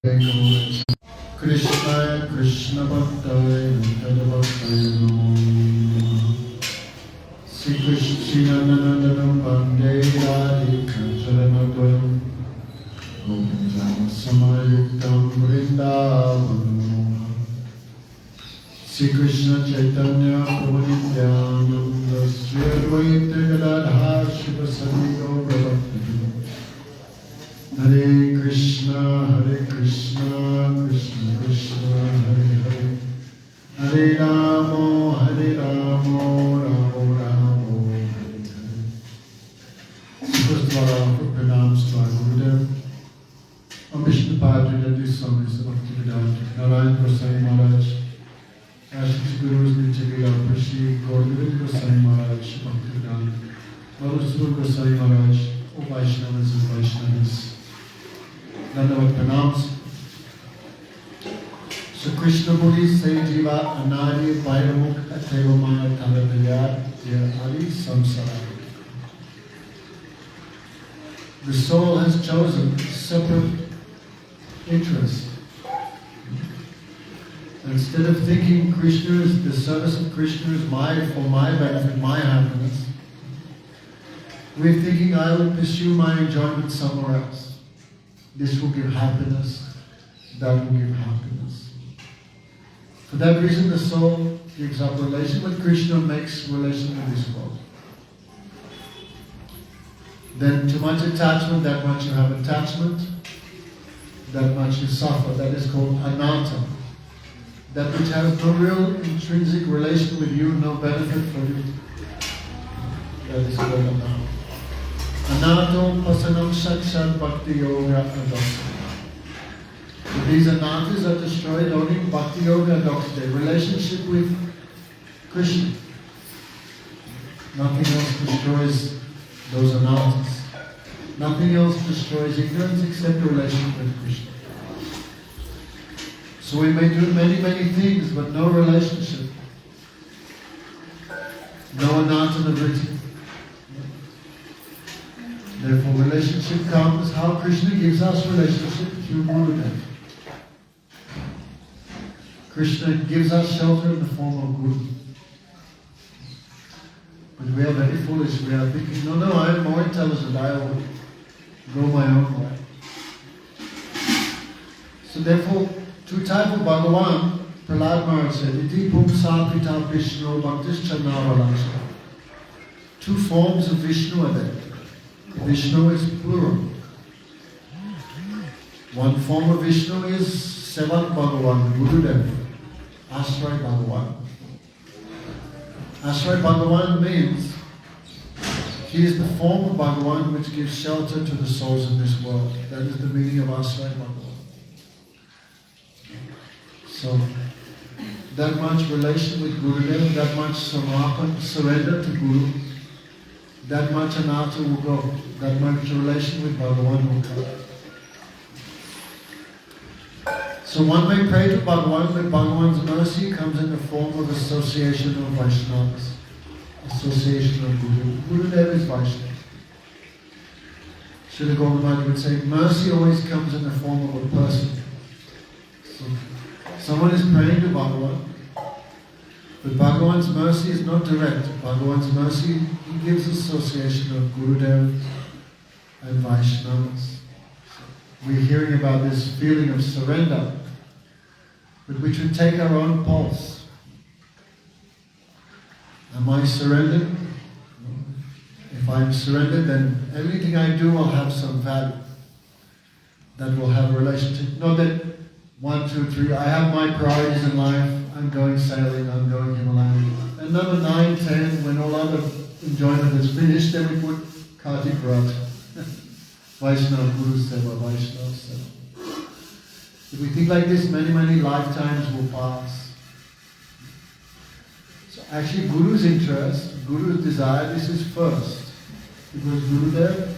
Krishna Krishna Bhaktaya Nitya Bhaktaya Namo Sri Krishna Nandanam Bande Radhika Charanadvayam Gopinjana Samayuktam Vrindavanam Sri Krishna Chaitanya Prabhu Nityananda Sri Advaita Gadadhar Shivasati Gaura Bhakti Hare Krishna, Krishna Krishna, Hare Hare, Hare Ramo, Ramo Ramo, Hare Hare. First of all, our pranams to our Gurudev. On Vishnu Padre, Yadu Swami, Bhaktivedanta, Narayan Gosai Maharaj, Ashti Gurus Nityagaya Prashi, Gaurav Gosai Maharaj, Bhaktivedanta, Madhusur Gosai Maharaj, O Vaishnavas and Vaishnavas. Dandavat pranams. So Krishna Muni say Jiva Anari Bhairamukh Atevamaya Taradayat Adi Samsara. The soul has chosen separate interests. Instead of thinking Krishna is the service of Krishna is for my benefit, my happiness, we're thinking I will pursue my enjoyment somewhere else. This will give happiness, that will give happiness. For that reason, the soul gives up relation with Krishna, makes relation with this world. Then too much attachment, that much you have attachment, that much you suffer. That is called anatta. That which has no real intrinsic relation with you, no benefit for you. That is called anatta. Anato pasanam sakshat bhakti yoga adopted. These anattas are destroyed only in bhakti yoga adopted, relationship with Krishna. Nothing else destroys those anattas. Nothing else destroys ignorance except the relationship with Krishna. So we may do many things, but no relationship. No anatta nivritti. Therefore, relationship comes how Krishna gives us relationship through Gurudev. Krishna gives us shelter in the form of Guru. But we are very foolish. We are thinking, no, I am more intelligent. I will go my own way. So therefore, two types of Bhagavan, Prahlad Maharaj said, Iti Pumsa Pita Vishnu Bhaktis Channavalakshana. Two forms of Vishnu are there. Vishnu is plural. One form of Vishnu is Sevak Bhagavan, Gurudev, Ashray Bhagavan. Ashray Bhagavan means he is the form of Bhagavan which gives shelter to the souls in this world. That is the meaning of Ashray Bhagavan. So, that much relation with Gurudev, that much samarpan, surrender to Guru, that much anatta will go. That much relation with Bhagavan will come. So one may pray to Bhagavan, but Bhagavan's mercy comes in the form of association of Vaishnavas, association of Guru. Gurudev is Vaishnava. Srila Gopal would say, mercy always comes in the form of a person. So someone is praying to Bhagavan, but Bhagavan's mercy is not direct. Bhagavan's mercy, he gives association of Gurudev and Vaishnavas. We're hearing about this feeling of surrender, but we should take our own pulse. Am I surrendered? If I'm surrendered, then everything I do will have some value. That will have a relationship. Not that 1, 2, 3, I have my priorities in life. I'm going sailing, I'm going Himalayan. And number 9, 10, when all other enjoyment is finished, then we put Kartik Rat. Vaishnava Guru Seva, Vaishnava Seva. If we think like this, many lifetimes will pass. So actually Guru's interest, Guru's desire, this is first. Because Gurudev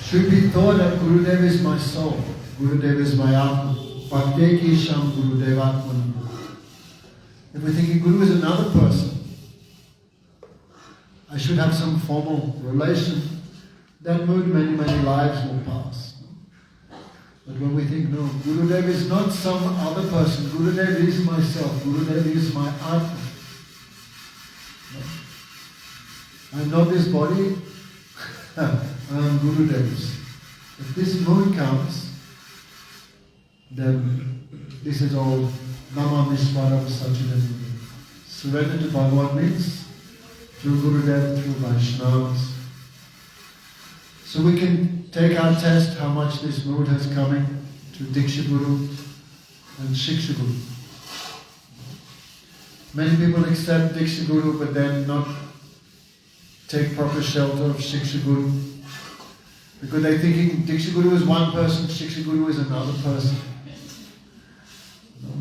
should be thought of, Gurudev is my soul. Gurudev is my Atma. Bhakteki Sham Gurudev Atmanam. If we're thinking Guru is another person, I should have some formal relation, that mood many lives will pass. But when we think, no, Gurudev is not some other person, Gurudev is myself, Gurudev is my Atma. No? I'm not this body, I'm Gurudev's. If this mood comes, then this is all Namam Vishwaram Sachidananda. Surrender to Bhagavan means through Gurudev, through Vaishnavas. So we can take our test how much this mood has coming to Diksha Guru and Shiksha Guru. Many people accept Diksha Guru but then not take proper shelter of Shiksha Guru. Because they're thinking Diksha Guru is one person, Shiksha Guru is another person.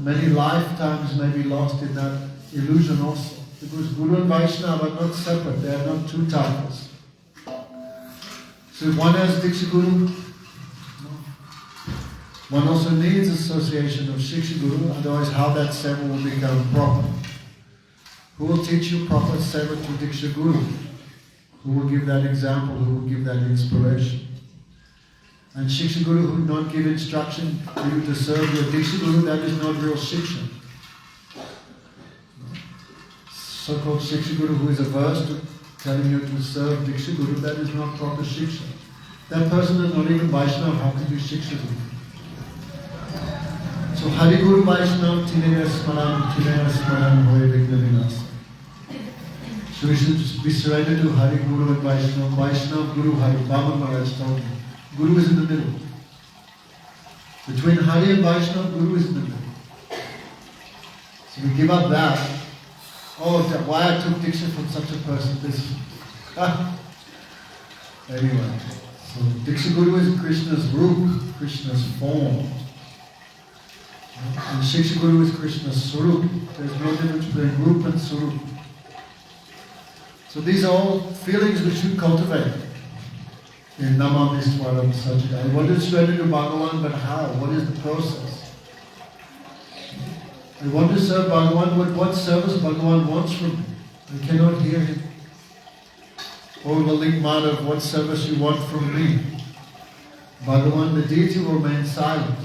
Many lifetimes may be lost in that illusion also. Because Guru and Vaishnava are not separate, they are not two titles. So if one has Diksha Guru, one also needs association of Shiksha Guru, otherwise how that seva will become proper? Who will teach you proper seva to Diksha Guru? Who will give that example, who will give that inspiration? And Shiksha Guru who will not give instruction for you to serve your Diksha Guru, that is not real Shiksha. So-called Shiksha Guru who is averse to telling you to serve Diksha Guru, that is not proper Shiksha. That person is not even Vaishnava, how can you Shiksha Guru? So Hari Guru Vaishnava Tinaya Smaran Hoye Vigna Vinasa. So we should be surrendered to Hari Guru and Vaishnava. Vaishnava Guru Hari, Baba Maharaj told me. Guru is in the middle. Between Hari and Vaishnava, Guru is in the middle. So we give up that. Oh, why I took Diksha from such a person? This. Anyway, so Diksha Guru is Krishna's roop, Krishna's form. And Shiksha Guru is Krishna's swarup. There's no difference between roop and swarup. So these are all feelings we should cultivate in Namam Vishwaram Sajida. I want to surrender to Bhagavan, but how? What is the process? I want to serve Bhagavan, but what service Bhagavan wants from me? I cannot hear him. Or the link Madhav, what service you want from me? Bhagavan, the deity, will remain silent.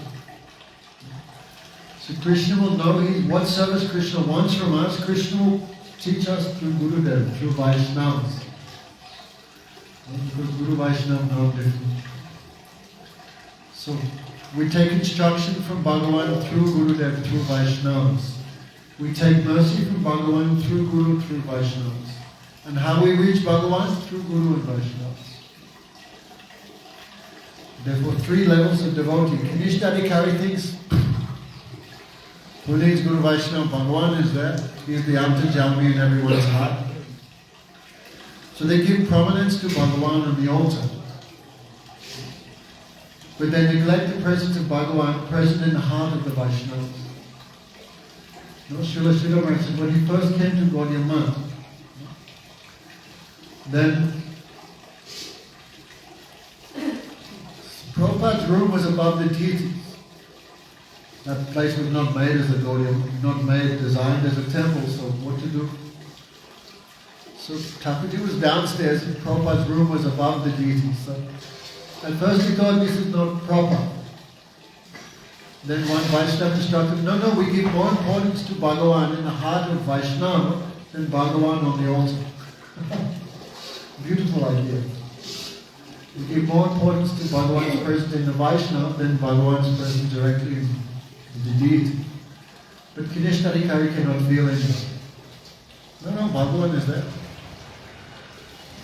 So Krishna will know what service Krishna wants from us. Krishna will teach us through Gurudev, through Vaishnavas. Because Guru Vaishnava know different. So we take instruction from Bhagavan through Gurudev, through Vaishnavas. We take mercy from Bhagavan through Guru, through Vaishnavas. And how we reach Bhagavan? Through Guru and Vaishnavas. Therefore, 3 levels of devotee. Kanishta thinks, who needs Guru Vaishnava? Bhagavan is there. He is the Antajami in everyone's heart. So they give prominence to Bhagavan on the altar. But they neglect the presence of Bhagavan present in the heart of the Vaishnavas. No, Srila Sridhar said, when he first came to Gaudiya Math, then Prabhupada's room was above the deities. That place was not made as a Gaudiya, not made, designed as a temple, so what to do? So Thakurji was downstairs and Prabhupada's room was above the deities. So at first he thought this is not proper. Then one Vaishnava instructed, no, we give more importance to Bhagavan in the heart of Vaishnava than Bhagavan on the altar. Beautiful idea. We give more importance to Bhagavan's presence in the Vaishnava than Bhagavan's presence directly in the deity. But Kanishtarikari cannot feel anything. No, Bhagavan is there.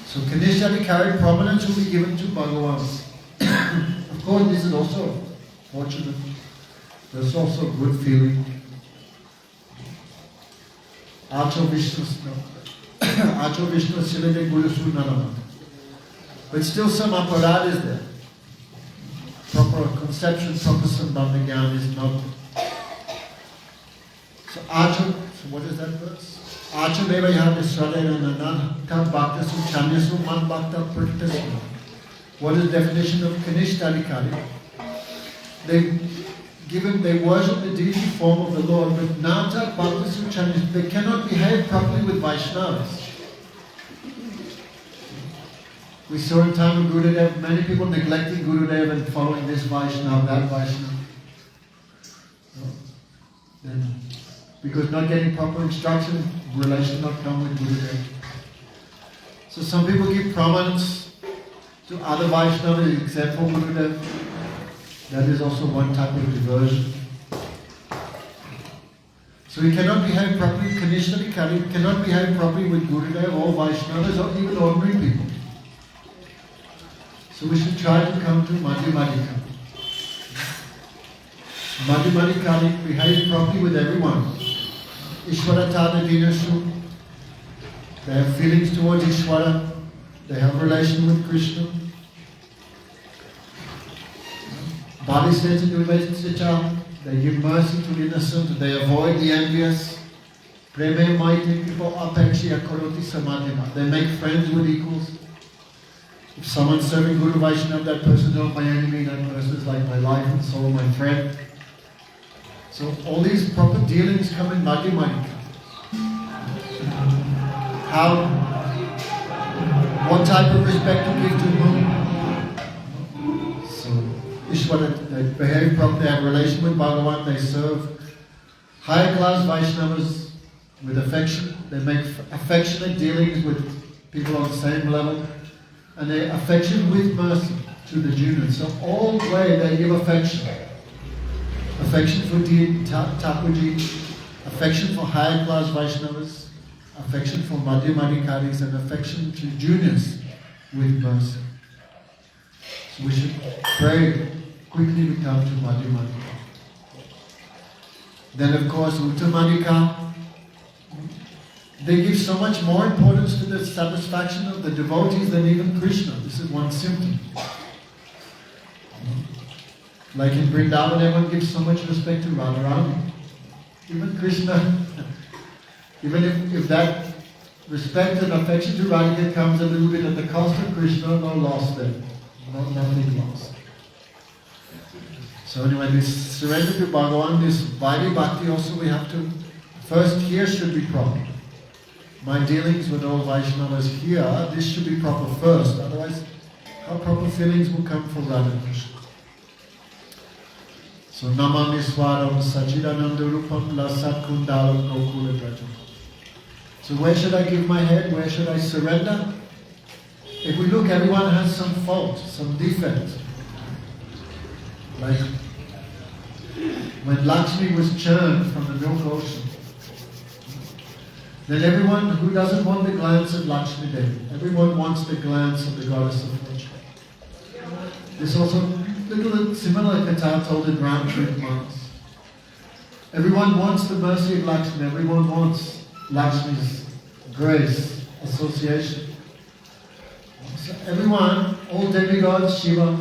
So Kanishtarikari prominence will be given to Bhagavan. Of course, this is also fortunate. There's also good feeling. Acho Vishnu Silade Guru Sunanama. But still some aparad is there. Proper conception, proper Sambandha Gyan is not there. So Acho, so what is that verse? Acho Deva Yaha Nisradena Nanan Tam Bhakta Sum Chanyasu Man Bhakta Pratitasu. What is the definition of Kanishtarikari? They worship the deity form of the Lord, but Nata Bhakta Sum Chanyasu, they cannot behave properly with Vaishnavas. We saw in time of Gurudev, many people neglecting Gurudev and following this Vaishnava, that Vaishnava. Then, because not getting proper instruction, relation not come with Gurudev. So some people give prominence to other Vaishnavas except for Gurudev. That is also one type of diversion. So we cannot behave properly, Kanishna cannot behave properly with Gurudev or Vaishnavas or even ordinary people. So we should try to come to Madhyamadika. Madhyamadika behave properly with everyone. Ishvara Tada Dinashu. They have feelings towards Ishvara. They have a relation with Krishna. They give mercy to the innocent. They avoid the envious. Preme maite people apekshya karoti samadhina. They make friends with equals. If someone's serving Guru Vaishnava, that person is not my enemy, that person is like my life and soul, my friend. So all these proper dealings come in Madhyamadika. How, what type of respect to give to whom? So Ishvara, they behave properly, they have a relation with Bhagavan, they serve higher class Vaishnavas with affection, they make affectionate dealings with people on the same level. And they affection with mercy to the juniors. So all the way they give affection. Affection for Thakurji, affection for higher class Vaishnavas, affection for Madhyamadikaris, and affection to juniors with mercy. So we should pray, quickly we come to Madhyamadika. Then of course Uttamadika, they give so much more importance to the satisfaction of the devotees than even Krishna. This is one symptom. Like in Vrindavan, everyone gives so much respect to Radharani. Even Krishna, even if that respect and affection to Radhika comes a little bit at the cost of Krishna, no loss there. Nothing lost. So anyway, this surrender to Bhagavan, this Vaidhi Bhakti also we have to, first here should be proper. My dealings with all Vaishnavas here, this should be proper first. Otherwise, how proper feelings will come from Radha Krishna? So, Namami Swaram Sachidananda Rupam Lasat Kundalam Gokula Brajam. So where should I give my head? Where should I surrender? If we look, everyone has some fault, some defect. Like when Lakshmi was churned from the milk ocean, then everyone who doesn't want the glance of Lakshmi Devi, everyone wants the glance of the goddess of fortune. There's also little similar katha told in Ramcharit Manas. Everyone wants the mercy of Lakshmi, everyone wants Lakshmi's grace, association. So everyone, all demigods, Shiva,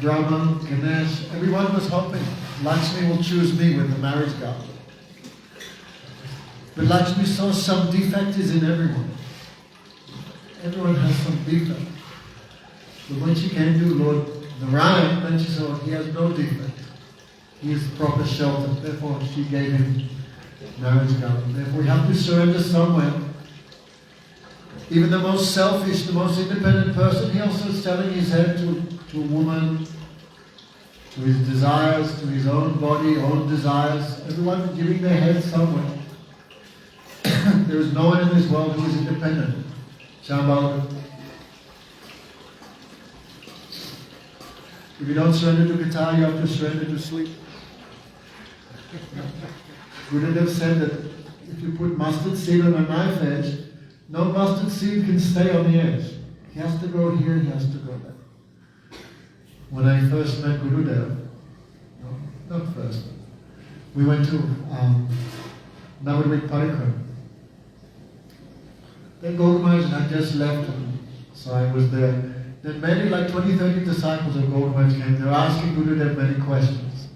Brahma, Ganesh, everyone was hoping Lakshmi will choose me with the marriage garland. But Lakshmi saw some defect is in everyone. Everyone has some defect. But when she came to Lord Narayan, then she saw he has no defect. He is proper shelter. Therefore, she gave him marriage garland. Therefore, we have to surrender somewhere. Even the most selfish, the most independent person, he also is selling his head to a woman, to his desires, to his own body, own desires. Everyone giving their head somewhere. There is no one in this world who is independent. Shambhala. If you don't surrender to guitar, you have to surrender to sleep. Gurudev said that if you put mustard seed on a knife edge, no mustard seed can stay on the edge. He has to go here, he has to go there. When I first met Gurudev, no, not first, we went to Navadvip Parikram. Then Gaur Maharaj had just left, so I was there. Then many, like 20, 30 disciples of Gaur Maharaj came. They were asking Gurudev many questions.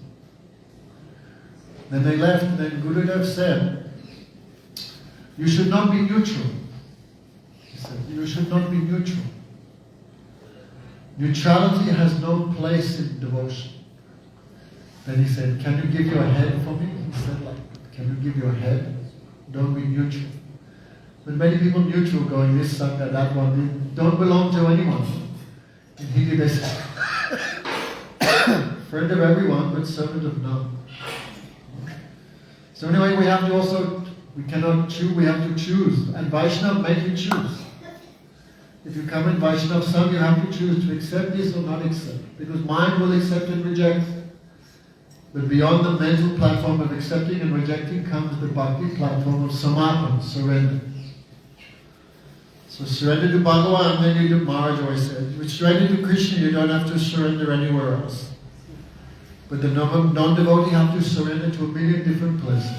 Then they left, and then Gurudev said, you should not be neutral. He said, you should not be neutral. Neutrality has no place in devotion. Then he said, can you give your head for me? He said, like, can you give your head? Don't be neutral. But many people neutral, going this sangha, that one, they don't belong to anyone. In Hindi they say, friend of everyone, but servant of none. So anyway, we cannot choose, we have to choose. And Vaishnava make you choose. If you come in Vaishnava Sangha, you have to choose to accept this or not accept. Because mind will accept and reject. But beyond the mental platform of accepting and rejecting comes the bhakti platform of samarpan, surrender. So surrender to Bhagavan, then you do, Maharaj always said, with surrender to Krishna, you don't have to surrender anywhere else. But the non-devotee have to surrender to a million different places.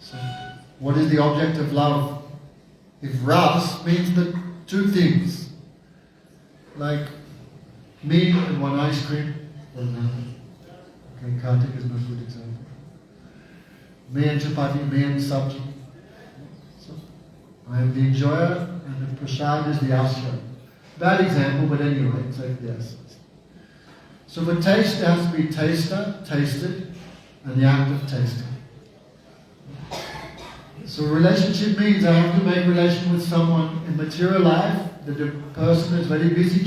So, what is the object of love? If ras means the two things, like me and one ice cream, for example. Okay, Kartik is not a good example. Me and chapati, me and sabji. So, I am the enjoyer and the prasad is the ashram. Bad example, but anyway, it's like the essence. So for taste, there has to be taster, tasted, and the act of tasting. So relationship means I have to make relation with someone in material life, that the person is very busy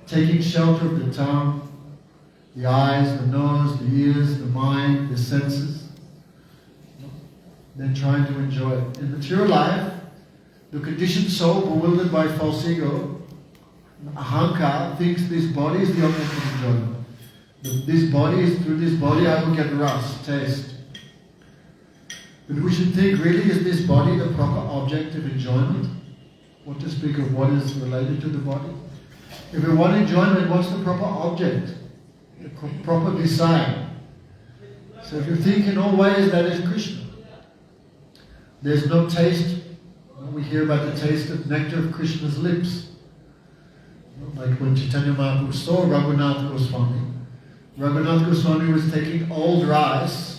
taking shelter of the tongue, the eyes, the nose, the ears, the mind, the senses. Then trying to enjoy it. In material life, the conditioned soul, bewildered by false ego, ahankar, thinks this body is the object of enjoyment. Through this body I will get ras, taste. But we should think, really, is this body the proper object of enjoyment? What to speak of what is related to the body? If we want enjoyment, what's the proper object? The proper desire. So if you think in all ways, that is Krishna. There's no taste. We hear about the taste of nectar of Krishna's lips. Like when Chaitanya Mahaprabhu saw Raghunath Goswami. Raghunath Goswami was taking old rice.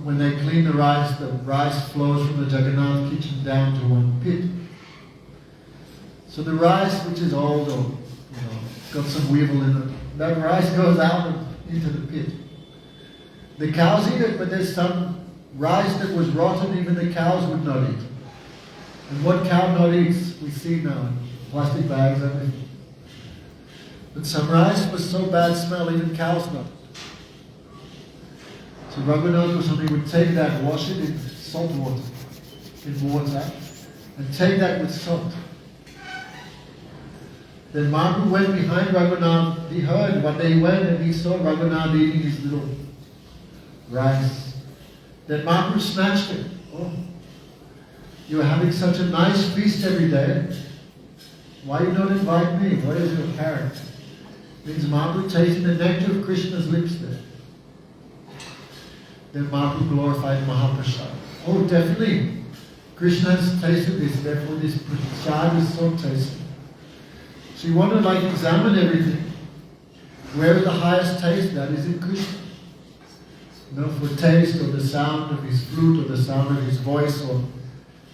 When they clean the rice flows from the Jagannath kitchen down to one pit. So the rice, which is old or got some weevil in it, that rice goes out into the pit. The cows eat it, but there's some rice that was rotten, even the cows would not eat. And what cow not eats, we see now in plastic bags, everything. But some rice was so bad smell, even cows not. So Raghunath Goswami would take that, wash it in salt water, and take that with salt. Then Mahaprabhu went behind Raghunath. He heard, one day he went and he saw Raghunath eating his little rice. Then Mahaprabhu snatched it. Oh, you are having such a nice feast every day. Why you don't invite me? What is your character? Means Mahaprabhu tasting the nectar of Krishna's lips there. Then Mahaprabhu glorified Mahaprasad. Oh, definitely. Krishna has tasted this, therefore this prasad is so tasty. So you want to examine everything. Where is the highest taste? That is in Krishna. For taste or the sound of his flute or the sound of his voice or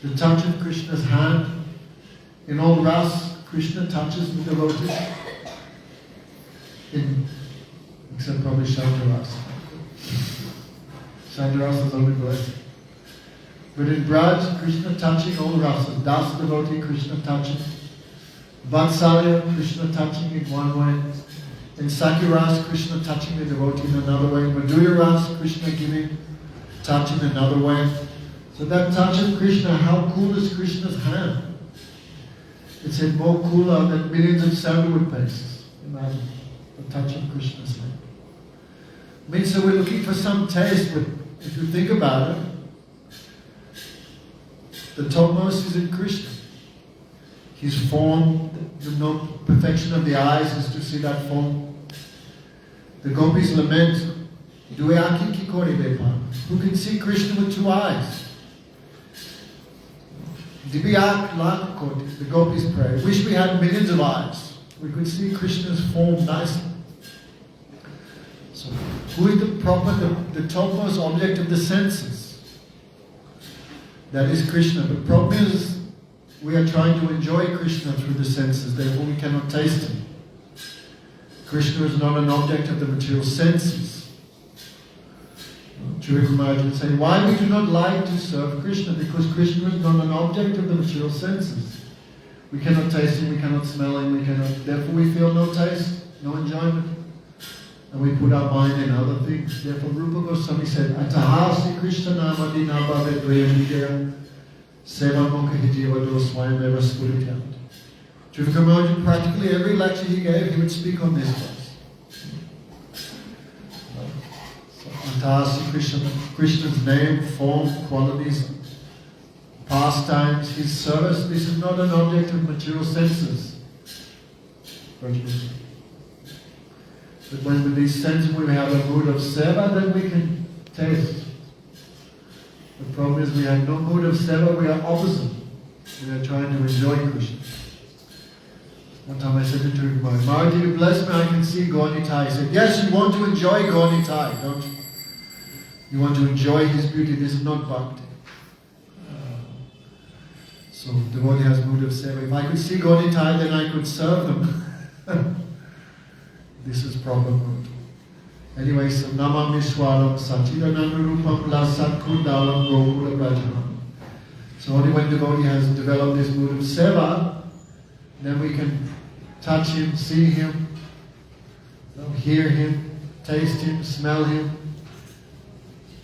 the touch of Krishna's hand. In all ras, Krishna touches the devotee. Except probably Shantaras. Shantaras is only blessed. But in Braj, Krishna touching all rasas. Das devotee, Krishna touching. Vatsalya, Krishna touching in one way. In Sakiras, Krishna touching the devotee in another way. Madhurya Ras, Krishna giving, touching another way. So that touch of Krishna, how cool is Krishna's hand? It's more cooler than millions of sandalwood pastes. Imagine the touch of Krishna's hand. Means so we're looking for some taste, but if you think about it, the topmost is in Krishna. His form, the perfection of the eyes is to see that form. The gopis lament, who can see Krishna with two eyes? The gopis pray, wish we had millions of eyes. We could see Krishna's form nicely. So, who is the topmost object of the senses? That is Krishna. The problem is, we are trying to enjoy Krishna through the senses, therefore we cannot taste him. Krishna is not an object of the material senses. Trivika Maharaj would say, why we do not like to serve Krishna? Because Krishna is not an object of the material senses. We cannot taste him, we cannot smell him, therefore we feel no taste, no enjoyment. And we put our mind in other things. Therefore Rupa Goswami said, Atahasi Krishna namadi nabhave dvayamidya seva mukha hidiyavado swayameva spurityat. Trivika Maharaj, practically every lecture he gave, he would speak on this verse. Atahasi Krishna, Krishna's name, form, qualities, pastimes, his service, this is not an object of material senses. But when with these senses we have a mood of seva, then we can taste. The problem is we have no mood of seva, we are opposite. We are trying to enjoy Krishna. One time I said to him, Maharaj, you bless me, I can see Gaunitai. He said, yes, you want to enjoy Gaunitai, don't you? You want to enjoy his beauty, this is not bhakti. So devotee has mood of seva. If I could see Gaunitai, then I could serve them. This is proper mood. Anyway, so Namam Vishwaram Sachidanandarupam Lasat Kundalam Gokula Brajanam. So only when devotee has developed this mood of seva, then we can touch him, see him, hear him, taste him, smell him.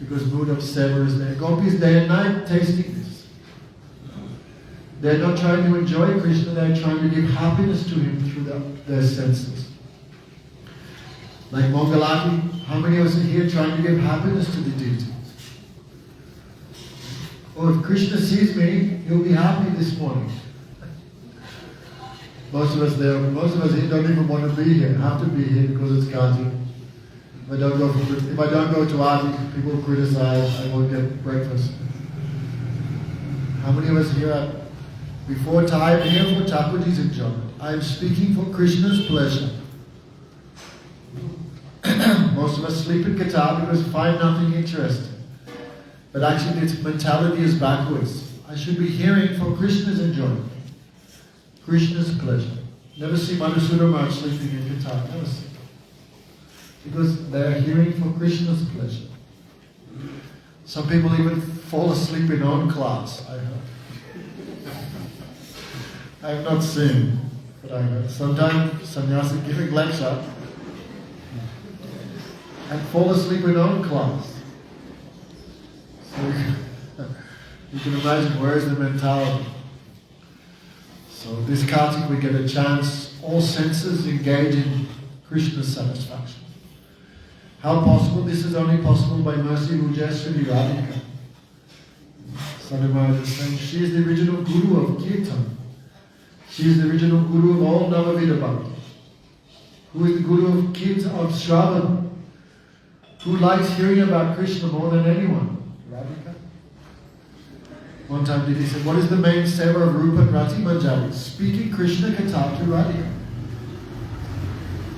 Because mood of seva is there. Gopis day and night tasting this. They're not trying to enjoy Krishna, they're trying to give happiness to him through their senses. Like Mangalati, how many of us are here trying to give happiness to the deity? Oh, if Krishna sees me, he'll be happy this morning. Most of us here don't even want to be here, have to be here because it's Kartik. If I don't go to Aarti, people criticize, I won't get breakfast. How many of us here are before time here for Thakurji's enjoyment? I am speaking for Krishna's pleasure. Most of us sleep in Qatar because we find nothing interesting. But actually its mentality is backwards. I should be hearing for Krishna's enjoyment. Krishna's pleasure. Never see Madhusudana Maharaj sleeping in Qatar. Never see. Because they are hearing for Krishna's pleasure. Some people even fall asleep in own class, I heard. I have not seen, but I heard. Sometimes sannyasi giving lecture and fall asleep in own class. So you can imagine where is the mentality. So this Kartik we get a chance, all senses engage in Krishna's satisfaction. How possible? This is only possible by mercy of Ujjaswini Radhika. Sadhu Maharaj is saying, she is the original guru of Kirtan. She is the original guru of all Navavida Bhakti. Who is the guru of Kirtan, of Shravan? Who likes hearing about Krishna more than anyone? Radhika. One time Didi said, what is the main seva of Rupa Rati Manjari? Speaking Krishna Katha to Radhika.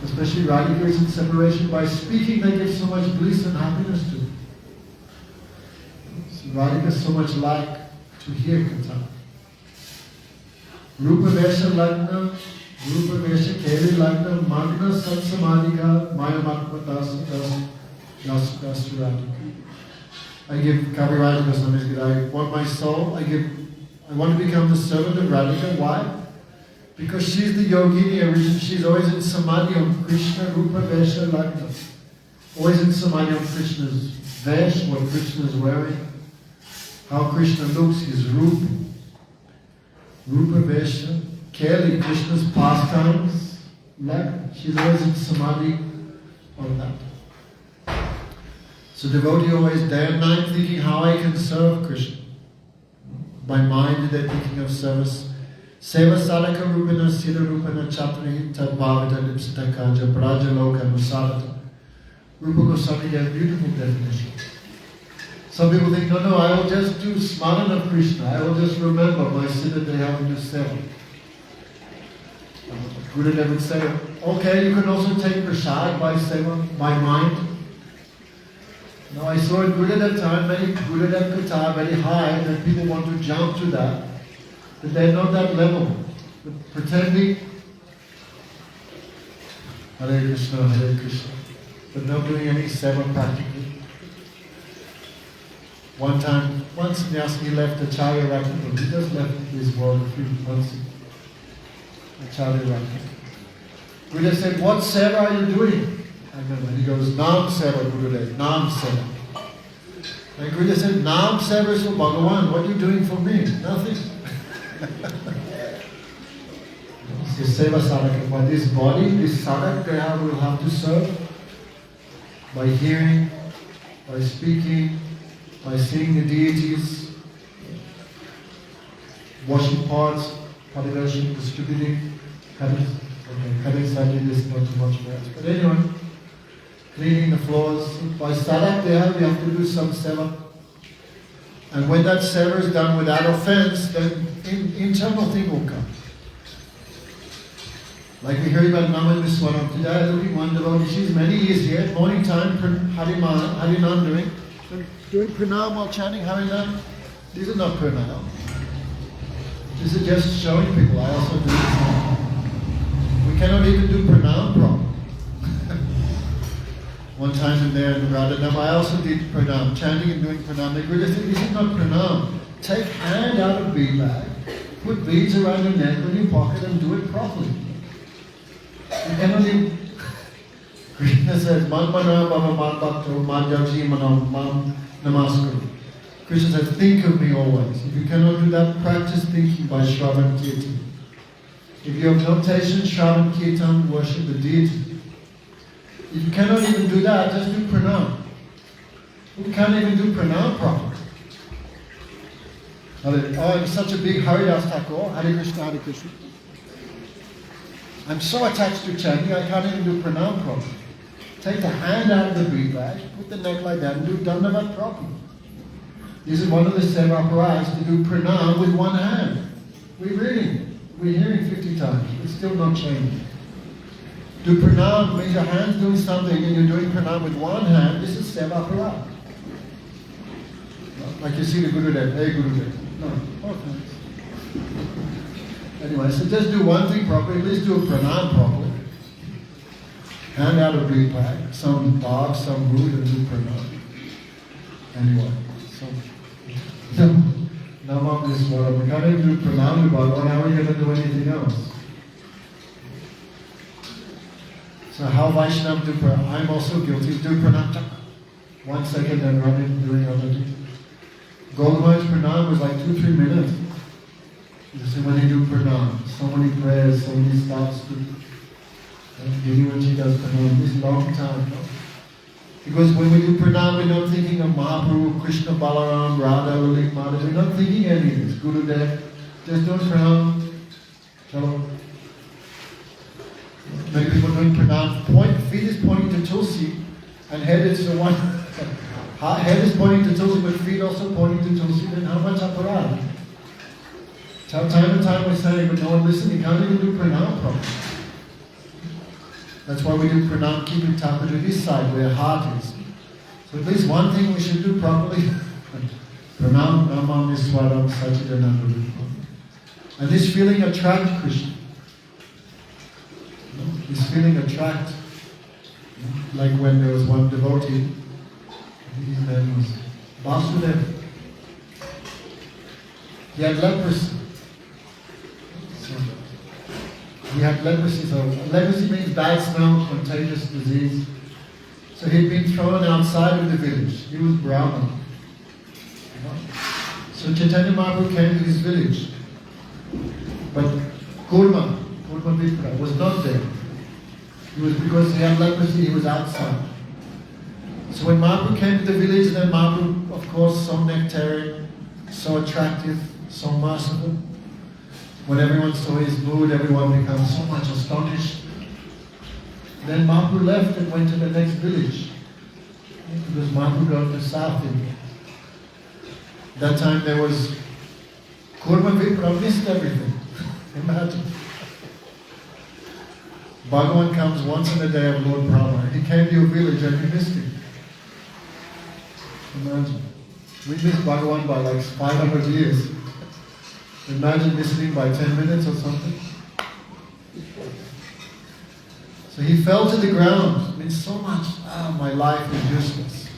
Especially Radhika is in separation. By speaking, they give so much bliss and happiness to him. So Radhika so much like to hear Katha. Rupa Vesha Lagna, Rupa Vesha Keri Lagna, Magna Satsamadika, Maya Matma Das Radhika. I give Kavi Radhika Goswami, I want my soul, I want to become the servant of Radhika. Why? Because she's the yogini originally, she's always in samadhi on Krishna, Rupa Vesha Lagna. Always in samadhi on Krishna's vesh, what Krishna is wearing, how Krishna looks, his Rupa. Rupa Vesha, Keli, Krishna's pastimes, Lagna. She's always in samadhi on that. So devotee always day and night thinking how I can serve Krishna. By mind they're thinking of service. Seva sadhaka rupana siddha rupana chatri tadbhavita lipsita kaja praja loka nusarata. Rupa Goswami gave a beautiful definition. Some people think, no, I will just do smaran of Krishna. I will just remember my siddha dehavanya seva. Gurudev would say, okay, you can also take prasad by seva, by mind. Now I saw in Gurudev time, many Gurudev Katha very high, that people want to jump to that. But they're not that level. But pretending, Hare Krishna, but not doing any seva practically. Once he left the Charya Rakhi, he just left his world a few months ago. The Charya Rakhi. Buddha said, "What seva are you doing?" I remember. He goes, "Nam seva, Gurudev, Nam seva." And Gurudev said, "Nam seva is for Bhagavan. What are you doing for me?" Nothing. So seva sadhaka. But this body, this sadhaka, will have to serve by hearing, by speaking, by seeing the deities, washing pots, cultivation, distributing, cutting sadly this not too much for us. But anyway, cleaning the floors. By sadhak there we have to do some seva. And when that seva is done without offense, then internal thing will come. Like we heard about Naman Viswaram today, looking one devotee, she's many years here, at morning time, Harinam doing pranam while chanting Harinam. These are not pranam. This is just showing people, I also do this. We cannot even do pranam properly. One time in there in Radhanam, I also did pranam, chanting and doing pranam. They really think this is not pranam. Take hand out of bead bag, put beads around your neck or your pocket and do it properly. You cannot even... Krishna says, "Manmana bhava manbhakto madhyaji manam mam namaskaru." Krishna says, "Think of me always." If you cannot do that, practice thinking by Shravan Kirtan. If you have notation, Shravan Kirtan, worship the deity. If you cannot even do that, just do pranam. You can't even do pranam properly. Oh, I'm such a big Haridas Thakur, Hare Krishna, Hare Krishna. I'm so attached to chanting, I can't even do pranam properly. Take the hand out of the bead bag, put the neck like that, and do dandavat properly. This is one of the seva apparats, to do pranam with one hand. We're reading, we're hearing 50 times, it's still not changing. Do pranam means your hand's doing something and you're doing pranam with one hand, this is seva apparat. Like you see the Gurudev, hey Gurudev. No, okay. Anyway, so just do one thing properly, at least do a pranam properly. Hand out a bead bag, some bhav, some mood, and do pranam. Anyway, so Namam is what we can't even do pranam to Bhagavan, how are we going to do anything else? So how Vaishnava do pranam? I'm also guilty, do pranam. 1 second and running, doing other things. Gautam's pranam was like 2-3 minutes. You see when you do pranam, so many prayers, so many stops to when she does pranam, this long time. No? Because when we do pranam, we're not thinking of Mahaprabhu, Krishna, Balaram, Radha, Lalik, Madhav. We're not thinking any of this. Gurudev, just doing pranam. So, many people doing pranam. Feet is pointing to Tulsi, and head is the one. Head is pointing to Tulsi, but feet also pointing to Tulsi. Then how much aparad? Time and time we're saying, but no one listening. You can't even do pranam properly. That's why we do pranam, keeping tapa to this side where heart is. So at least one thing we should do properly. Pranam, Namam, Niswaram, Sachidananda. And this feeling attracts Krishna. This feeling attracts. Like when there was one devotee, his name was Vasudeva. He had leprosy. He had leprosy. So leprosy means bad smell, contagious disease. So he'd been thrown outside of the village. He was Brahman. So Chaitanya Mahaprabhu came to his village. But Kurma Vipra, was not there. It was because he had leprosy, he was outside. So when Mahaprabhu came to the village, then Mahaprabhu, of course, so nectarian, so attractive, so merciful. When everyone saw his mood, everyone becomes so much astonished. Then Mahaprabhu left and went to the next village. Because Mahaprabhu got to South India. That time there was Kurma Vipra missed everything. Imagine. Bhagavan comes once in a day of Lord Brahma. He came to your village and you missed him. Imagine. We missed Bhagavan by like 500 years. Imagine missing him by 10 minutes or something. So he fell to the ground. I mean, so much, my life is useless.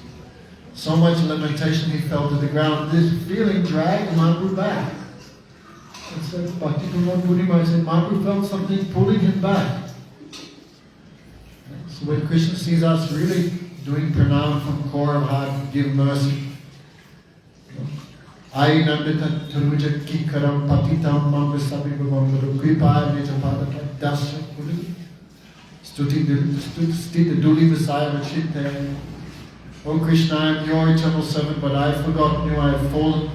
So much lamentation he fell to the ground. This feeling dragged Mahaprabhu back. And said, Bhakti Pramod Purnima said, Mahaprabhu felt something pulling him back. So when Krishna sees us really doing pranam from core of heart, give mercy. Ai nandita tanuja kikaram patitam mangasabi bhavamvaru kripaya nitapadata dasya kuli stuti duli visaya vachite. Oh Krishna, I am your eternal servant, but I have forgotten you, I have fallen.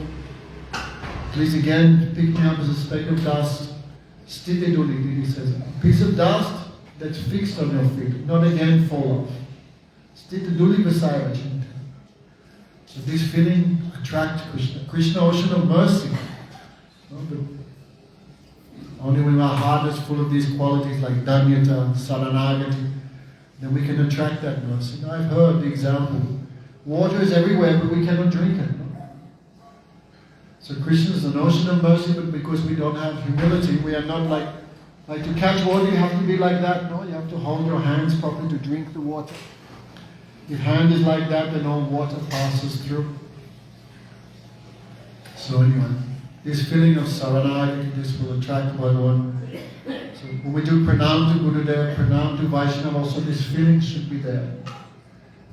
Please again pick me up as a speck of dust. Stiti duli, he says, a piece of dust that's fixed on your feet, not again fall off. Stiti duli visaya vachite. So this feeling attracts Krishna. Krishna, ocean of mercy. Only when our heart is full of these qualities like Danyata, Saranagati, then we can attract that mercy. Now, I've heard the example. Water is everywhere, but we cannot drink it. So Krishna is an ocean of mercy, but because we don't have humility, we are not like to catch water, you have to be like that. No, you have to hold your hands properly to drink the water. If hand is like that, then all water passes through. So anyway, this feeling of saranagati, this will attract Bhagavan. So when we do pranam to Gurudev, pranam to Vaishnava, also this feeling should be there.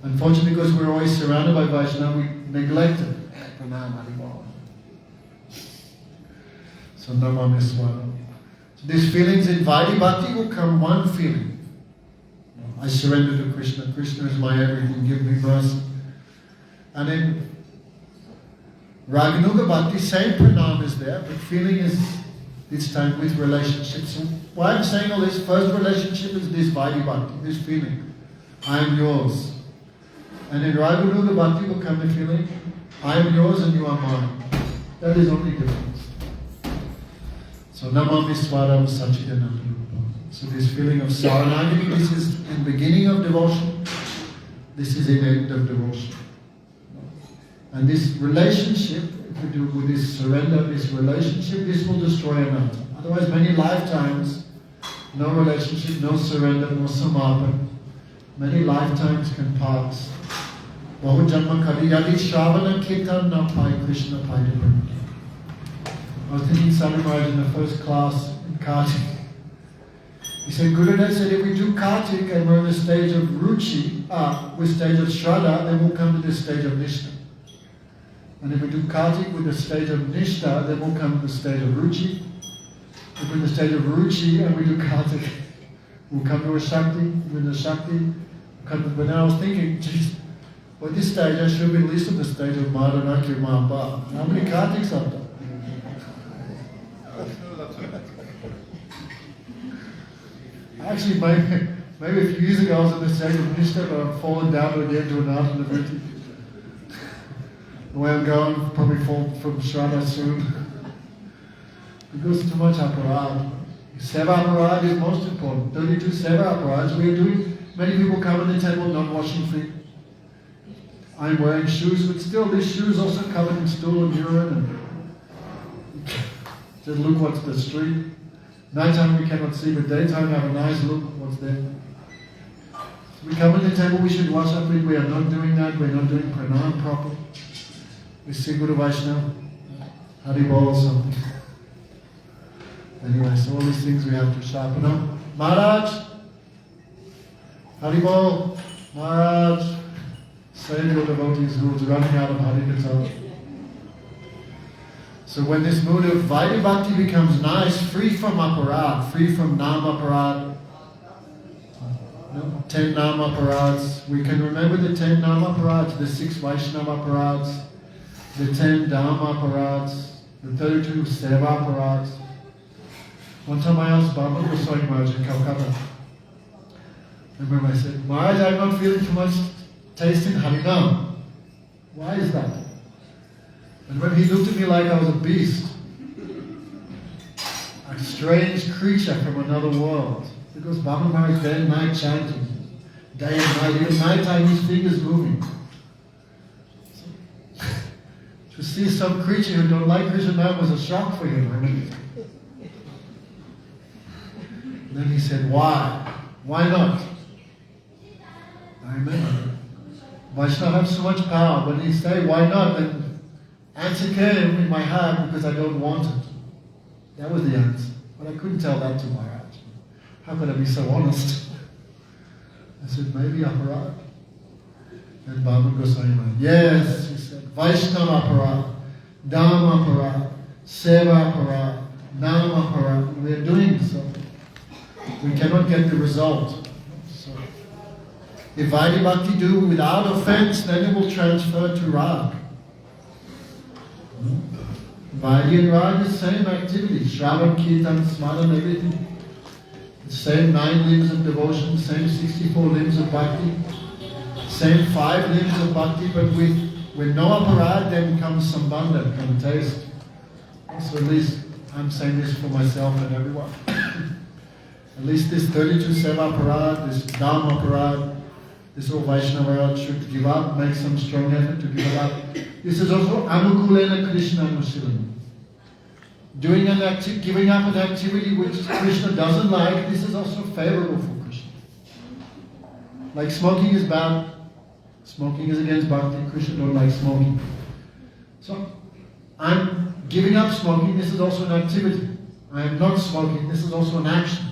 Unfortunately, because we're always surrounded by Vaishnava, we neglect it. Pranam Haribol. So Namamiswara. So these feelings in Vaidhi Bhakti will come one feeling. I surrender to Krishna. Krishna is my everything. Give me mercy. And in Raganuga Bhakti, same pranam is there, but feeling is this time with relationships. So why I'm saying all this, first relationship is this Vaidhi Bhakti, this feeling. I am yours. And in Raganuga Bhakti will come the feeling, I am yours and you are mine. That is only difference. So Namami Swaram Sachidananda. So this feeling of saranagati, this is in beginning of devotion, this is in end of devotion. And this relationship, if we do with this surrender, this relationship, this will destroy another. Otherwise, many lifetimes, no relationship, no surrender, no samarpan. Many lifetimes can pass. Bahu janma kali yadi shravana kirtan na pai Krishna pai de. I was thinking Sadhu Maharaj in the first class in Kartik. He said, Gurudev said, if we do Kartik and we're in the stage of Ruchi, with stage of Shraddha, then we'll come to this stage of Nishtha. And if we do Kartik with the stage of Nishtha, then we'll come to the stage of Ruchi. If we're in the stage of Ruchi and we do Kartik, we'll come to a Shakti. If we're in the Shakti, we'll come to... But now I was thinking, geez, well, at this stage I should be at least at the stage of Madhanaki Mahapad. How many Kartiks are there? Actually, maybe a few years ago I was in the stage of Nishtha, but I've fallen down again to an Atmanavritti. The way I'm going, probably fall from Shraddha soon. Because too much aparad. Seva aparad is most important. 32 seva aparads we are doing. Many people come in the temple not washing feet. I'm wearing shoes, but still these shoes also covered in stool and urine. And just look what's the street. Nighttime we cannot see, but daytime have a nice look what's there. We come in the temple, we should wash our feet. We are not doing that. We're not doing pranam properly. We see Guru Vaishnava, Haribol something. Anyway, so all these things we have to sharpen up. Maharaj, Haribol, Maharaj, same your devotees who's running out of Harikatha. So when this mood of Vaidhi Bhakti becomes nice, free from aparad, free from nam aparad, 10 nam aparads, we can remember the 10 nam aparads, the 6 Vaishnava aparads, the 10 Dhamma aparads, the 32 Seva aparads. One time I asked Baba Goswami Maharaj in Calcutta. I remember I said, Maharaj, I'm not feeling too much taste in Harinam. Why is that? And when he looked at me like I was a beast, a strange creature from another world. Because Baba Maharaj day and night chanting. Day and night, even night time his fingers moving. To see some creature who don't like Krishna Nam was a shock for him. I mean, then he said, why? Why not? I remember. Vaishnava have so much power. When he say, why not? Then answer came in my heart because I don't want it. That was the answer. But I couldn't tell that to Maharaj. How could I be so honest? I said, maybe aparad. And Baba Goswami went, yes, he said, Vaishnava aparad, Dhamma aparad, Seva aparad, Nama aparad. We are doing so. We cannot get the result. So, if Vaidhi Bhakti do without offense, then it will transfer to Rag. Vaidhi and Rag is the same activity. Shravan, Kirtan, Smaran, everything. The same 9 limbs of devotion, same 64 limbs of bhakti, same 5 limbs of bhakti, but with no aparad, then comes sambandha, comes taste. So at least I'm saying this for myself and everyone. At least this 32 seva aparad, this dhamma aparad, this all Vaishnava should give up, make some strong effort to give it up. This is also anukulena Krishna anusilam. Giving up an activity which Krishna doesn't like, this is also favorable for Krishna. Like smoking is bad, smoking is against bhakti, Krishna don't like smoking. So, I'm giving up smoking, this is also an activity. I am not smoking, this is also an action.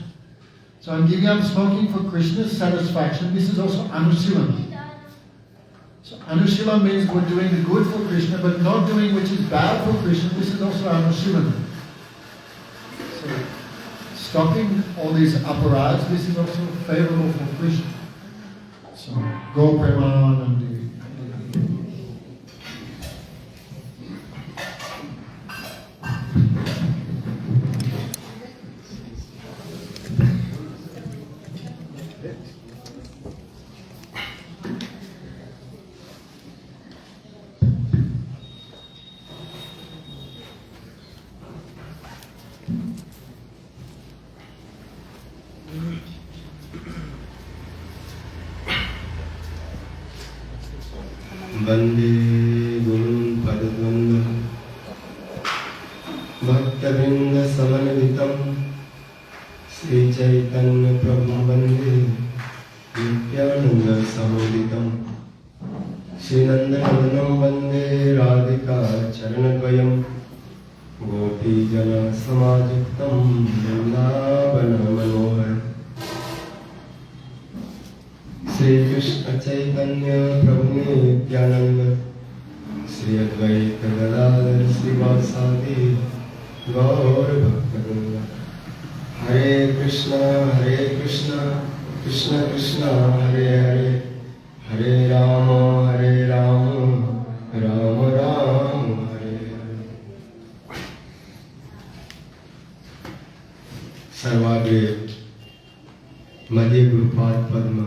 So I'm giving up smoking for Krishna's satisfaction, this is also anusilam. So anusilam means we're doing the good for Krishna, but not doing which is bad for Krishna, this is also anusilam. So stopping all these aparads, this is also favorable for Krishna. So go premanandi. Vande Gurun Padadvandam Bhakta-vrinda Samanavitam Sri Chaitanya Prabhu Vande Nityananda Samoditam Shri Nandananam Vande Radhika Charanadvayam Gopi Jana Samajuktam Vrindavana Manohar Shri Krishna Chaitanya Prabhu Nityananda Shri Advaita Gadadhar Srivasadi Gaur Bhakta Hare Krishna Krishna Krishna Hare Hare Hare Rama Rama Rama Hare Hare Sarvagre Madhya Gurupad Padma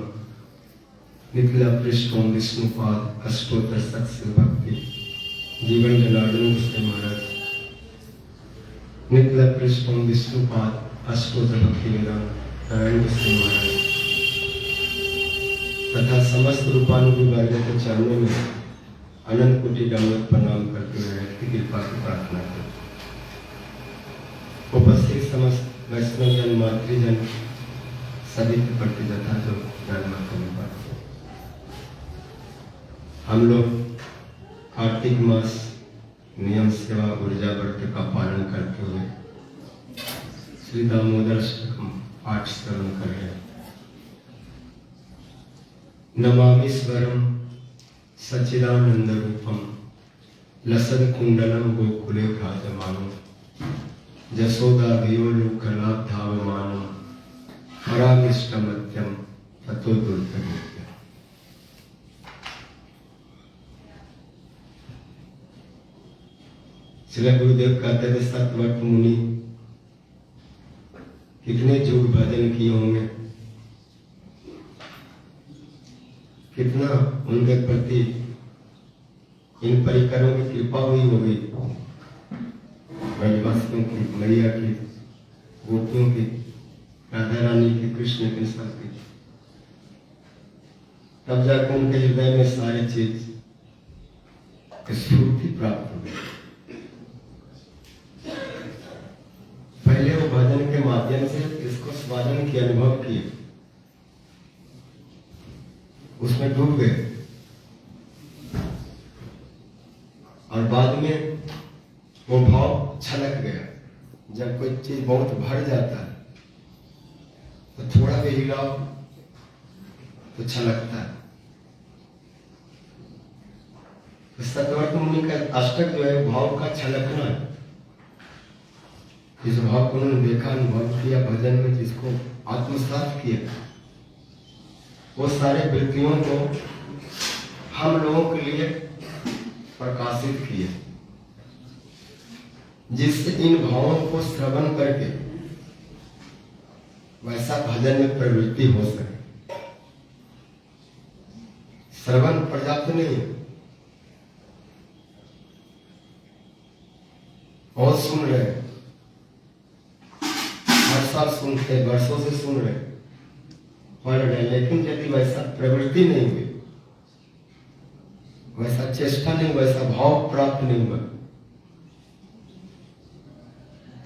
Nikla Prishpam Vishnupad Ashtotar Satsil Bhakti Jivan Janardhan Goswami Maharaj Nikla Prishpam Vishnupad Ashtotar Bhakti Vedanta Narayan Goswami Maharaj तथा समस्त रूपानुकूल वाले के चरणों में अनंत कोटि दंडवत प्रणाम करते हुए व्यक्ति कृपा की प्रार्थना करते उपस्थित समस्त वैष्णवजन मातृजन सभी के प्रति तथा जो धर्म हम लोग कार्तिक मास नियम सेवा ऊर्जा व्रत का पालन करते हुए श्री दामोदर पाठ श्रवण कर रहे हैं। नमामीश्वरम सच्चिदानंद रूपम लसद कुंडलम गोकुले भाजमानम जसोदा वियोलुकलाभ धावमानम परामिष्टमत्यम ततो दुर्गम। श्री गुरुदेव कहते थे सतवर्त मुनि कितने जोग भजन किए होंगे, कितना उनके प्रति इन परिकरों की कृपा हुई होगी, ब्रजवासियों की, मैया की, गोपियों की, राधा रानी की, कृष्ण की, सबकी, तब जाकर उनके हृदय में सारी चीज स्फूर्ति प्राप्त हो गई। पहले वो भजन के माध्यम से इसको स्वादन की अनुभव किए, उसमें डूब गए, और बाद में वो भाव छलक गया। जब कोई चीज बहुत भर जाता है तो थोड़ा भी हिलाओ तो छलकता है। तो सतवर्त मुनि का अष्टक जो है भाव का छलकना है। इस भाव को उन्होंने देखा, अनुभव किया भजन में, जिसको आत्मसात किया। वो सारे वृत्तियों को हम लोगों के लिए प्रकाशित किए, जिससे इन भावों को श्रवण करके वैसा भजन में प्रवृत्ति हो सके। श्रवण पर्याप्त नहीं है, बहुत सुन रहे, हर साल सुनते, वर्षों से सुन रहे, पढ़ रहे, लेकिन यदि वैसा प्रवृत्ति नहीं हुई, वैसा चेष्टा नहीं, वैसा भाव प्राप्त नहीं हुआ,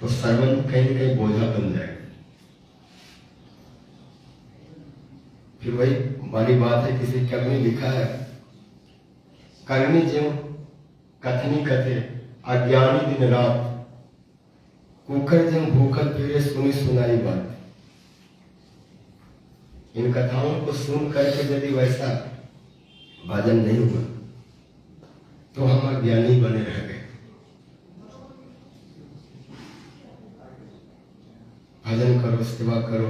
तो श्रवण कहीं न कहीं बोझा बन जाएगा। फिर वही वाली बात है, किसी कवि ने लिखा है, करनी ज्यों कथनी कथे अज्ञानी दिन रात, कुकर ज्यों भूखल फिरे सुनी सुनाई बात। इन कथाओं को सुन करके यदि वैसा भजन नहीं हुआ तो हम अज्ञानी बने रह गए। भजन करो, सेवा करो,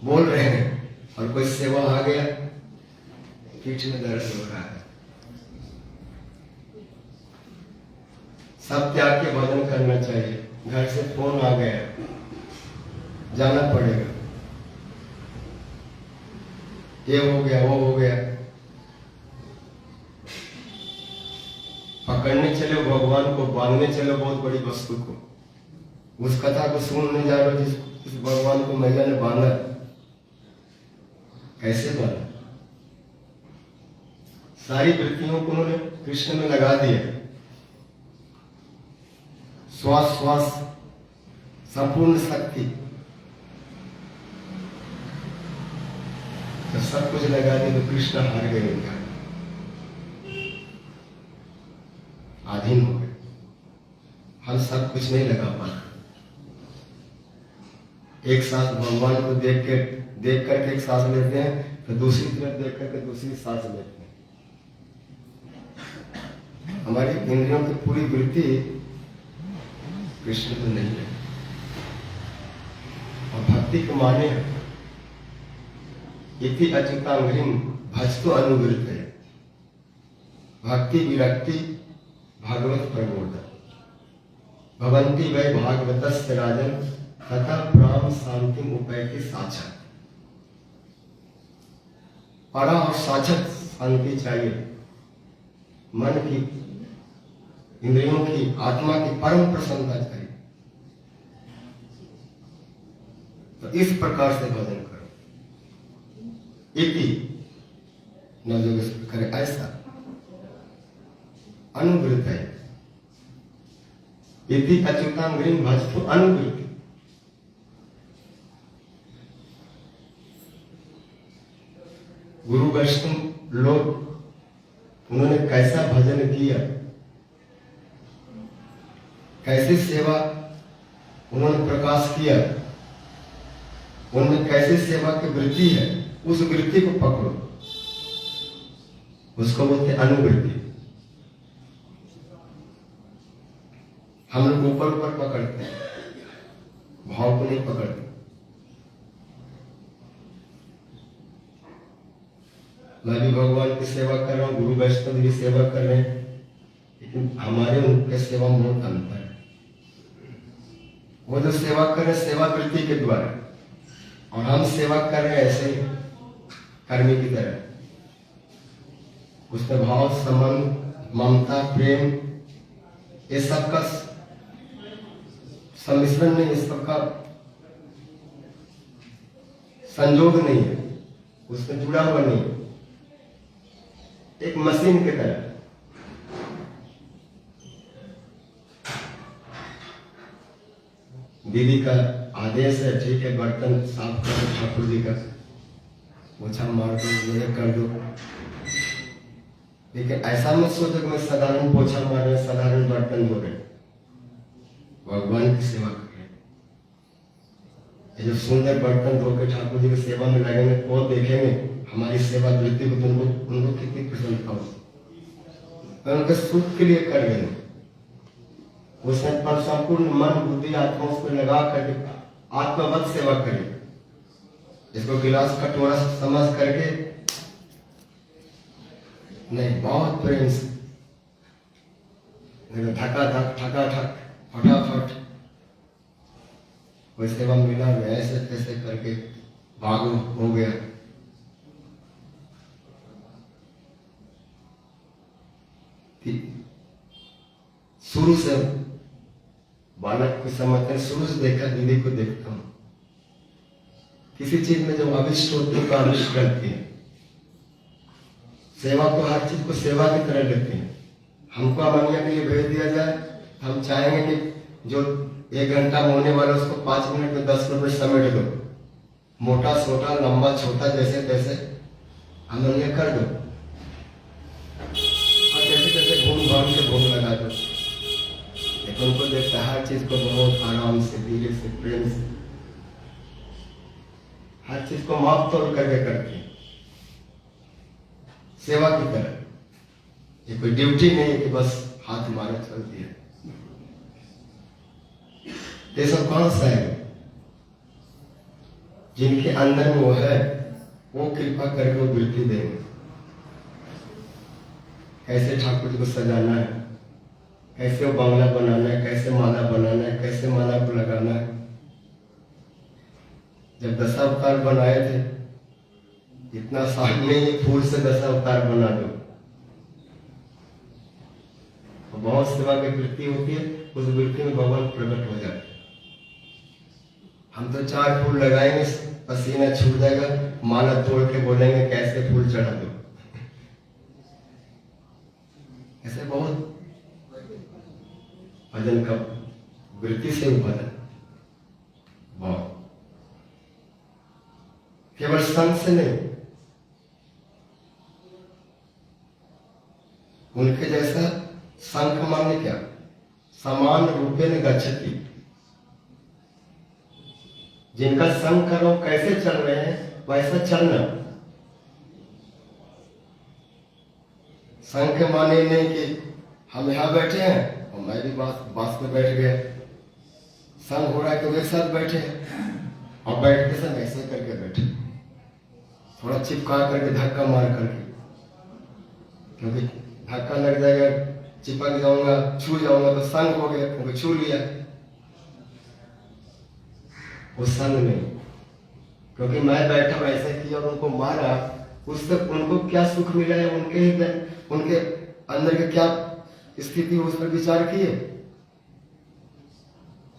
बोल रहे हैं और कोई सेवा आ गया, पीठ में दर्द हो रहा है। सब त्याग के भजन करना चाहिए। घर से फोन आ गया, जाना पड़ेगा, ये हो गया, वो हो गया, पकड़ने चले भगवान को, बांधने चले बहुत बड़ी वस्तु को। उस कथा को सुनने जा रहे हो जिस भगवान को मैया ने बांधा, कैसे बांधा? सारी वृत्तियों को उन्होंने कृष्ण में लगा दिया। श्वास श्वास संपूर्ण शक्ति, तो सब कुछ लगा दिया तो कृष्ण हार गए, उनका अधीन हो गए। हम सब कुछ नहीं लगा पाते। एक सांस भगवान को देख करके एक सांस लेते हैं, तो दूसरी तरफ देख करके दूसरी सांस लेते हैं। हमारी इंद्रियों की पूरी वृत्ति कृष्ण तो नहीं है। और भक्ति के माने इति अच्युतांघ्रिम भजतो अनुवृत्त है, भक्ति विरक्ति भागवत प्रबोध भवंती वै भागवतस्य राजन तथा प्राण शांति उपैति साक्षात। परा और साक्षात शांति चाहिए, मन की, इंद्रियों की, आत्मा की परम प्रसन्नता चाहिए। तो इस प्रकार से भजन करो। इति नवयोग करे, ऐसा अनुवृत्त है। इति अच्युतांघ्रिम भजतो अनुवृत्ति। गुरु वैष्णव लोग, उन्होंने कैसा भजन किया, कैसी सेवा उन्होंने प्रकाश किया, उनमें कैसी सेवा की वृत्ति है, उस वृत्ति को पकड़ो, उसको बोलते अनुवृत्ति। हम लोग ऊपर ऊपर पकड़ते हैं, भाव को नहीं पकड़ते। मैं भी भगवान की सेवा कर रहा हूँ, गुरु वैष्णव की सेवा कर रहे हैं, लेकिन हमारे उनके सेवा में बहुत अंतर है। वो जो सेवा कर रहे सेवा वृत्ति के द्वारा, और हम सेवा कर रहे हैं ऐसे कर्मी की तरह। उसमें भाव, संबंध, ममता, प्रेम, ये सब का सम्मिश्रण नहीं, इस सब का संयोग नहीं है, उसमें जुड़ा हुआ नहीं है। एक मशीन की तरह। दीदी का आदेश है, ठीक है, बर्तन साफ करो, ठाकुर जी का पोछा मार दो, ये कर दो, लेकिन ऐसा मत सोचो कि मैं साधारण पोछा मार रहे, साधारण बर्तन धो रहे, भगवान की सेवा कर रहे। ये जो सुंदर बर्तन धो के ठाकुर जी की सेवा में लगेंगे, वो देखेंगे हमारी सेवा वृत्ति को, उनको कितनी प्रसन्नता होती। मैं उनके सुख के लिए कर रही हूँ। उसमें पर संपूर्ण मन बुद्धि आत्मा उसको लगा करके आत्मावत सेवा करें। इसको गिलास कटोरा समझ करके नहीं, बहुत प्रेम से धका धक ठका ठक फटाफट कोई सेवा मिला, ऐसे तैसे करके भागो हो गया। शुरू से बालक को समझते हैं, शुरू से देखा, दीदी को देखता हूं, किसी चीज में जब अभिष्ट होती है तो अभिष्ट करती है। सेवा को, हर चीज को सेवा की तरह लेते हैं। हमको अमनिया के लिए भेज दिया जाए, हम चाहेंगे कि जो 1 घंटा में होने वाला उसको 5 मिनट में 10 मिनट में समेट दो, मोटा छोटा लंबा छोटा जैसे तैसे अमनिया कर दो, और जैसे तैसे घूम भाग के घूम लगा दो। लेकिन उनको देखता है हर चीज को बहुत आराम से, धीरे से, प्रेम से, हर चीज को माप तोड़ करके करते हैं, सेवा की तरह। ये कोई ड्यूटी नहीं है कि बस हाथ मारा चल दिया। ये सब कौन सा है? जिनके अंदर में वो है, वो कृपा करके वो वृत्ति देंगे। कैसे ठाकुर जी को सजाना है, कैसे वो बांग्ला बनाना है, कैसे माला बनाना है, कैसे माला को लगाना है। जब दशावतार बनाए थे, इतना सामने ही फूल से दशावतार बना दो। तो बहुत सेवा की वृत्ति होती है, उस वृत्ति में भगवान प्रकट हो जाते। हम तो 4 फूल लगाएंगे, पसीना छूट जाएगा, माला तोड़ के बोलेंगे कैसे फूल चढ़ा दो। ऐसे बहुत भजन का वृत्ति से भजन, बहुत केवल संत से नहीं, उनके जैसा संख माने क्या, समान रूपेण गच्छति। जिनका संग करो, कैसे चल रहे हैं वैसा चलना। संग के माने नहीं कि हम यहां बैठे हैं और मैं भी बास में बैठ गया। संग हो रहा है तो एक साथ बैठे हैं और बैठ के सब ऐसे करके बैठे, थोड़ा चिपका करके धक्का मार करके, क्योंकि धक्का लग जाएगा, चिपक जाऊंगा, छू जाऊंगा तो संग हो गया, क्योंकि छू लिया। वो संग नहीं, क्योंकि मैं बैठा ऐसे किया और उनको मारा, उससे उनको क्या सुख मिला है, उनके अंदर के क्या स्थिति, उस पर विचार किए।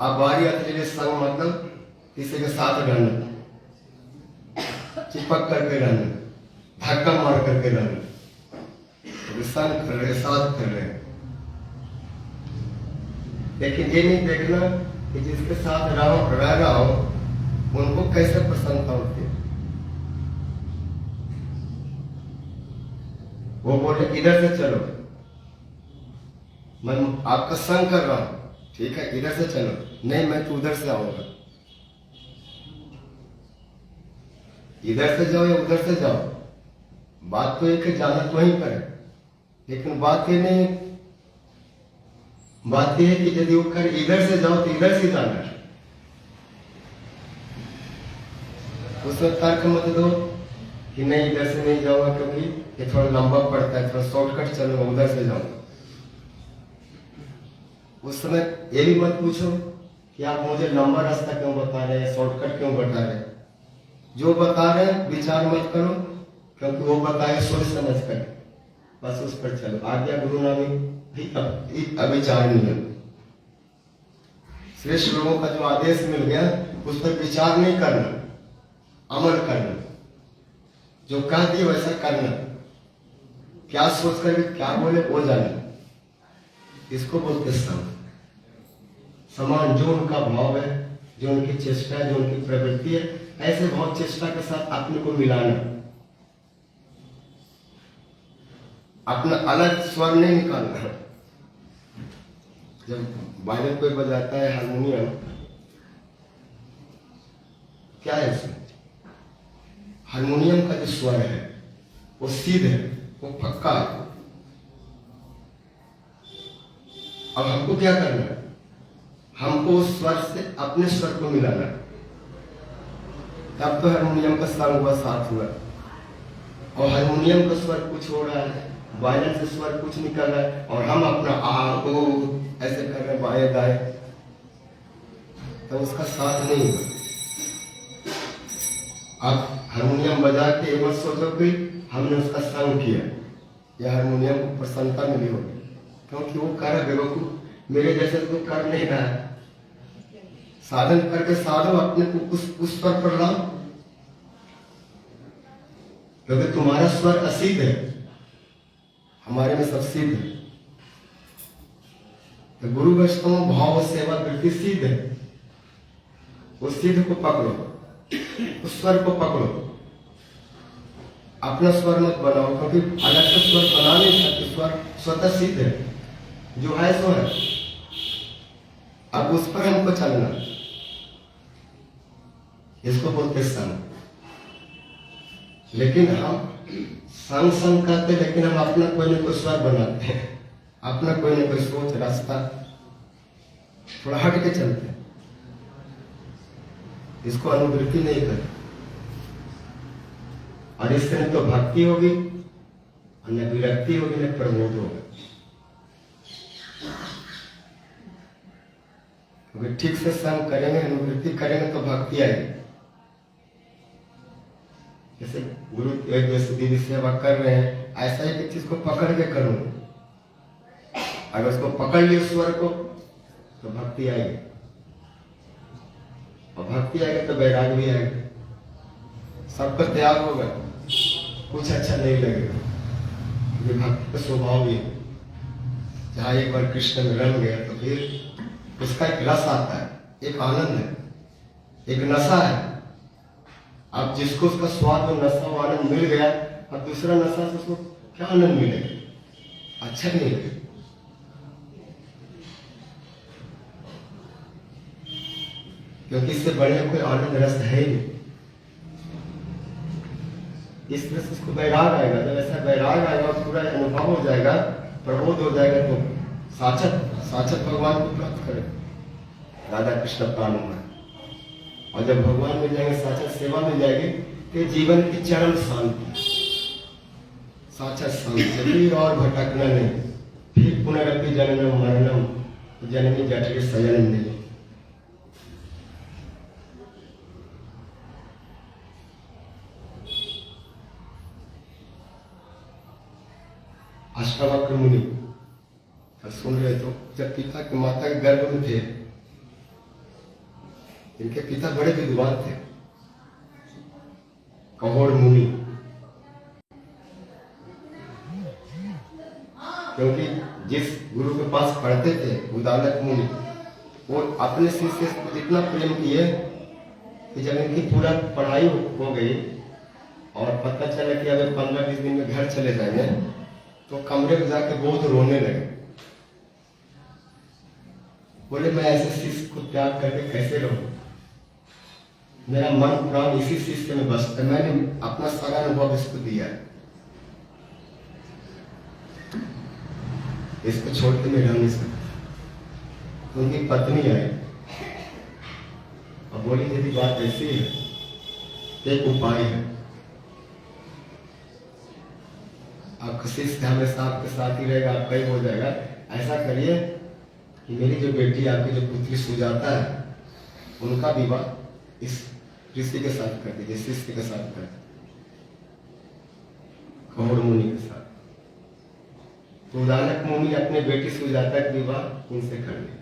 आप बारी आते लिए संग मतलब किसी के साथ रहना, चिपक करके रहना, धक्का मार करके रहना, तो संग कर रहे, साथ कर रहे। लेकिन ये नहीं देखना कि जिसके साथ रह रहा हो उनको कैसे प्रसन्नता होती है। वो बोले इधर से चलो, मैं आपका संग कर रहा हूं, ठीक है इधर से चलो, नहीं मैं तो उधर से आऊंगा। इधर से जाओ या उधर से जाओ, बात तो एक है, जाना तो वहीं पर है। लेकिन बात ये नहीं, बात यह है कि यदि वो कर इधर से जाओ तो इधर से जाना है। उसमें तर्क मत दो कि नहीं इधर से नहीं जाऊंगा क्योंकि ये थोड़ा लंबा पड़ता है, थोड़ा शॉर्टकट चलूंगा, उधर से जाऊंगा। उस समय ये भी मत पूछो कि आप मुझे लंबा रास्ता क्यों बता रहे हैं, शॉर्टकट क्यों बता रहे हैं। जो बता रहे हैं विचार मत करो, क्योंकि वो बताए सोच समझ कर, बस उस पर चलो। आज्ञा गुरु नामी अविचार नियम, श्रेष्ठ लोगों का जो आदेश मिल गया उस पर विचार नहीं करना, अमल करना, जो कह दिए वैसा करना, क्या सोच कर क्या बोले वो जाना, इसको बोलते समान। जो उनका भाव है, जो उनकी चेष्टा है, जो उनकी प्रवृत्ति है, ऐसे भाव चेष्टा के साथ अपने को मिलाना। अपना अलग स्वर नहीं निकालना है। जब बाइबल कोई बजाता है हारमोनियम, क्या है उसमें? हारमोनियम का जो स्वर है वो सीधे है, वो पक्का है। अब हमको क्या करना है? हमको उस स्वर से अपने स्वर को मिलाना है। तब तो हारमोनियम का संग हुआ, साथ हुआ। और हारमोनियम का स्वर कुछ हो रहा है, वायलिन से स्वर कुछ निकल रहा है, और हम अपना आ ओ ऐसे कर रहे हैं बाएं दाएं, तो उसका साथ नहीं हुआ। आप हारमोनियम बजा के एक बार सोचो कि हमने उसका संग किया, या हारमोनियम को प्रसन्नता मिली होगी, क्योंकि वो कर बेवकूफ मेरे जैसे तो कर नहीं रहा है। साधन करके साधो अपने को उस स्वर पर लाओ, क्योंकि तुम्हारा स्वर असिद्ध है, हमारे में सब सिद्ध है। तो गुरु वैष्णव भाव सेवा वृत्ति सिद्ध है, उस सिद्ध को पकड़ो, उस स्वर को पकड़ो, अपना स्वर मत बनाओ, क्योंकि अलग से स्वर बना नहीं सकते। स्वर स्वतः सिद्ध है, जो है सो है। अब उस पर हमको चलना, इसको बोलते संग। लेकिन हम संग संग करते, लेकिन हम अपना कोई न कोई स्वर बनाते हैं, अपना कोई न कोई सोच रास्ता थोड़ा हट के चलते हैं, इसको अनुवृत्ति नहीं करते। और इससे न तो भक्ति होगी, और न विरक्ति होगी, न प्रमोद होगा। क्योंकि ठीक से संग करेंगे, अनुवृत्ति करेंगे तो भक्ति आएगी। जैसे गुरु एक दीदी सेवा कर रहे हैं, ऐसा ही एक चीज को पकड़ के करूं, अगर उसको पकड़ लियो स्वर को तो भक्ति आएगी, और भक्ति आएगी तो वैराग भी आएगा, सबका त्याग होगा, कुछ अच्छा नहीं लगेगा। ये भक्ति का स्वभाव भी है। जहाँ एक बार कृष्ण में रम गया तो फिर उसका एक रस आता है, एक आनंद है, एक नशा है। अब जिसको उसका स्वाद और नशा और आनंद मिल गया, अब दूसरा नशा से उसको क्या आनंद मिलेगा? अच्छा नहीं लगेगा। क्योंकि इससे बढ़िया कोई आनंद रस है ही नहीं। इस तरह से उसको वैराग आएगा। जब ऐसा वैराग आएगा, पूरा अनुभव हो जाएगा, प्रबोध हो जाएगा, तो साक्षात भगवान को प्राप्त करेगा। राधा कृष्ण प्राण में, और जब भगवान मिल जाएंगे, साक्षात सेवा मिल जाएगी, तो जीवन की चरम शांति, साक्षात शांति, फिर और भटकना नहीं, फिर पुनरपि जननम मरणम जननी जठरे शयनम नहीं। अष्टावक्र मुनि सुन रहे तो, जब पिता के माता के गर्भ में थे, इनके पिता बड़े विद्वान थे, कहोड़ मुनि। क्योंकि जिस गुरु के पास पढ़ते थे उदालक मुनि, वो अपने शिष्य से इतना प्रेम किए कि जब इनकी पूरा पढ़ाई हो गई और पता चला कि अगर 15-20 दिन में घर चले जाएंगे, तो कमरे में जाके बहुत रोने लगे। बोले मैं ऐसे शिष्य को त्याग करके कैसे रहूं? मेरा मन प्राण इसी शिष्य में बसता है, मैंने अपना सारा अनुभव इसको दिया है, इसको छोड़ के मैं रह नहीं सकता। उनकी पत्नी आई और बोली यदि बात ऐसी है, एक उपाय है, आपका शिष्य हमेशा आपके साथ ही रहेगा, आपका ही हो जाएगा। ऐसा करिए कि मेरी जो बेटी, आपकी जो पुत्री सुजाता है, उनका विवाह इस ऋषि के साथ कर दीजिए, शिष्य के साथ कर दीजिए, कहोड़ मुनि के साथ। तो उदालक मुनि अपने बेटी सुजाता का विवाह इनसे कर दिया।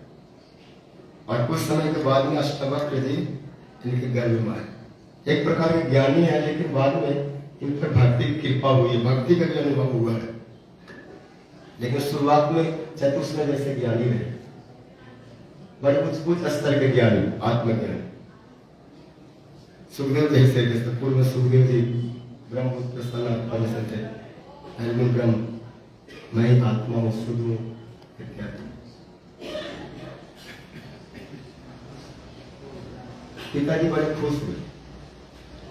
और कुछ समय के बाद में अष्टावक्र जी इनके गर्भ में आए। एक प्रकार के ज्ञानी है, लेकिन बाद में इन पर भक्ति की कृपा हुई है, भक्ति का भी अनुभव हुआ है। लेकिन शुरुआत में चतुष्ण जैसे ज्ञानी रहे, बड़े उच्च स्तर के ज्ञानी, आत्मज्ञानी। सुखदेव जैसे पूर्व सुखदेव जी ब्रह्मपुत्र सनातन से थे, ब्रह्म मैं ही आत्मा हूँ, शुद्ध हूँ इत्यादि। पिताजी बड़े खुश हुए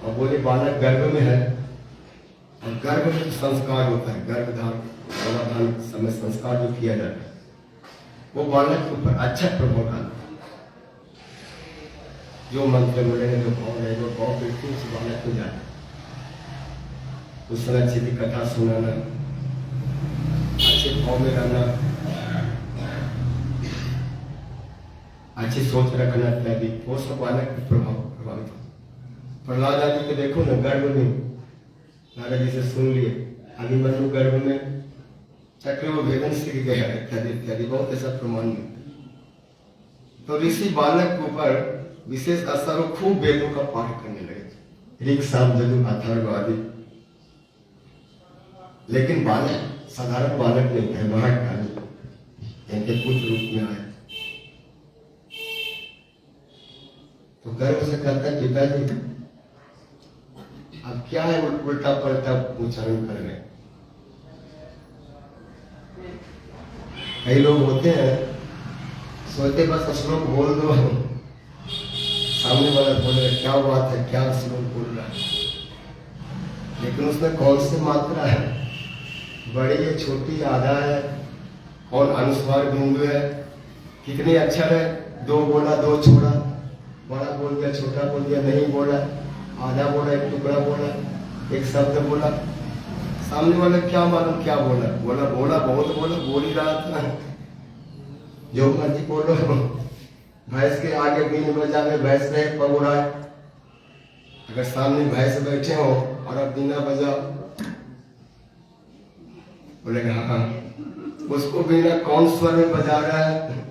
और बोले बालक गर्भ में है, और गर्भ में संस्कार होता है, गर्भधारण समय संस्कार जो किया जाता है वो बालक के ऊपर अच्छा प्रभाव डालता है। जो मंत्र मिलेंगे, जो भाव रहेगा, वो भाव बिल्कुल उस बालक को जाता है। उस समय अच्छी की कथा सुनाना, अच्छे भाव में रहना, अच्छी सोच रखना इत्यादि, वो सब बालक के प्रभावित हो। प्रहलाद आदि को देखो ना, गर्भ में नारद जी से सुन लिए, अभिमन्यु गर्भ में चक्र भेदन सीख गया इत्यादि इत्यादि, बहुत ऐसा प्रमाण मिलता है। तो ऋषि बालक के ऊपर विशेष असर हो, खूब वेदों का पाठ करने लगे, ऋग साम यजुर अथर्व आदि। लेकिन बालक साधारण बालक नहीं है, महाकाली इनके पुत्र रूप में आए। तो गर्व से कहता है पिताजी अब क्या है उल्टा पलटा उच्चारण कर रहे हैं। कई लोग होते हैं सोचते बस श्लोक बोल दो, सामने वाला बोले क्या बात है, क्या श्लोक बोल रहा है, लेकिन उसमें कौन सी मात्रा है, बड़ी है छोटी आधा है, कौन अनुस्वार बिंदु है, कितने अक्षर है, दो बोला दो छोड़ा, बड़ा बोल दिया छोटा बोल दिया, नहीं बोला, आधा बोला, एक टुकड़ा बोला, एक शब्द बोला, सामने वाला क्या मालूम क्या बोला, बोला बहुत बोला, बोल ही रहा था, जो मर्जी बोलो। भैंस के आगे बीन बजा में भैंस रहे पगुड़ाए, अगर सामने भैंस बैठे हो और अब बीना बजाओ, बोलेगा हाँ, उसको बीना कौन स्वर में बजा रहा है,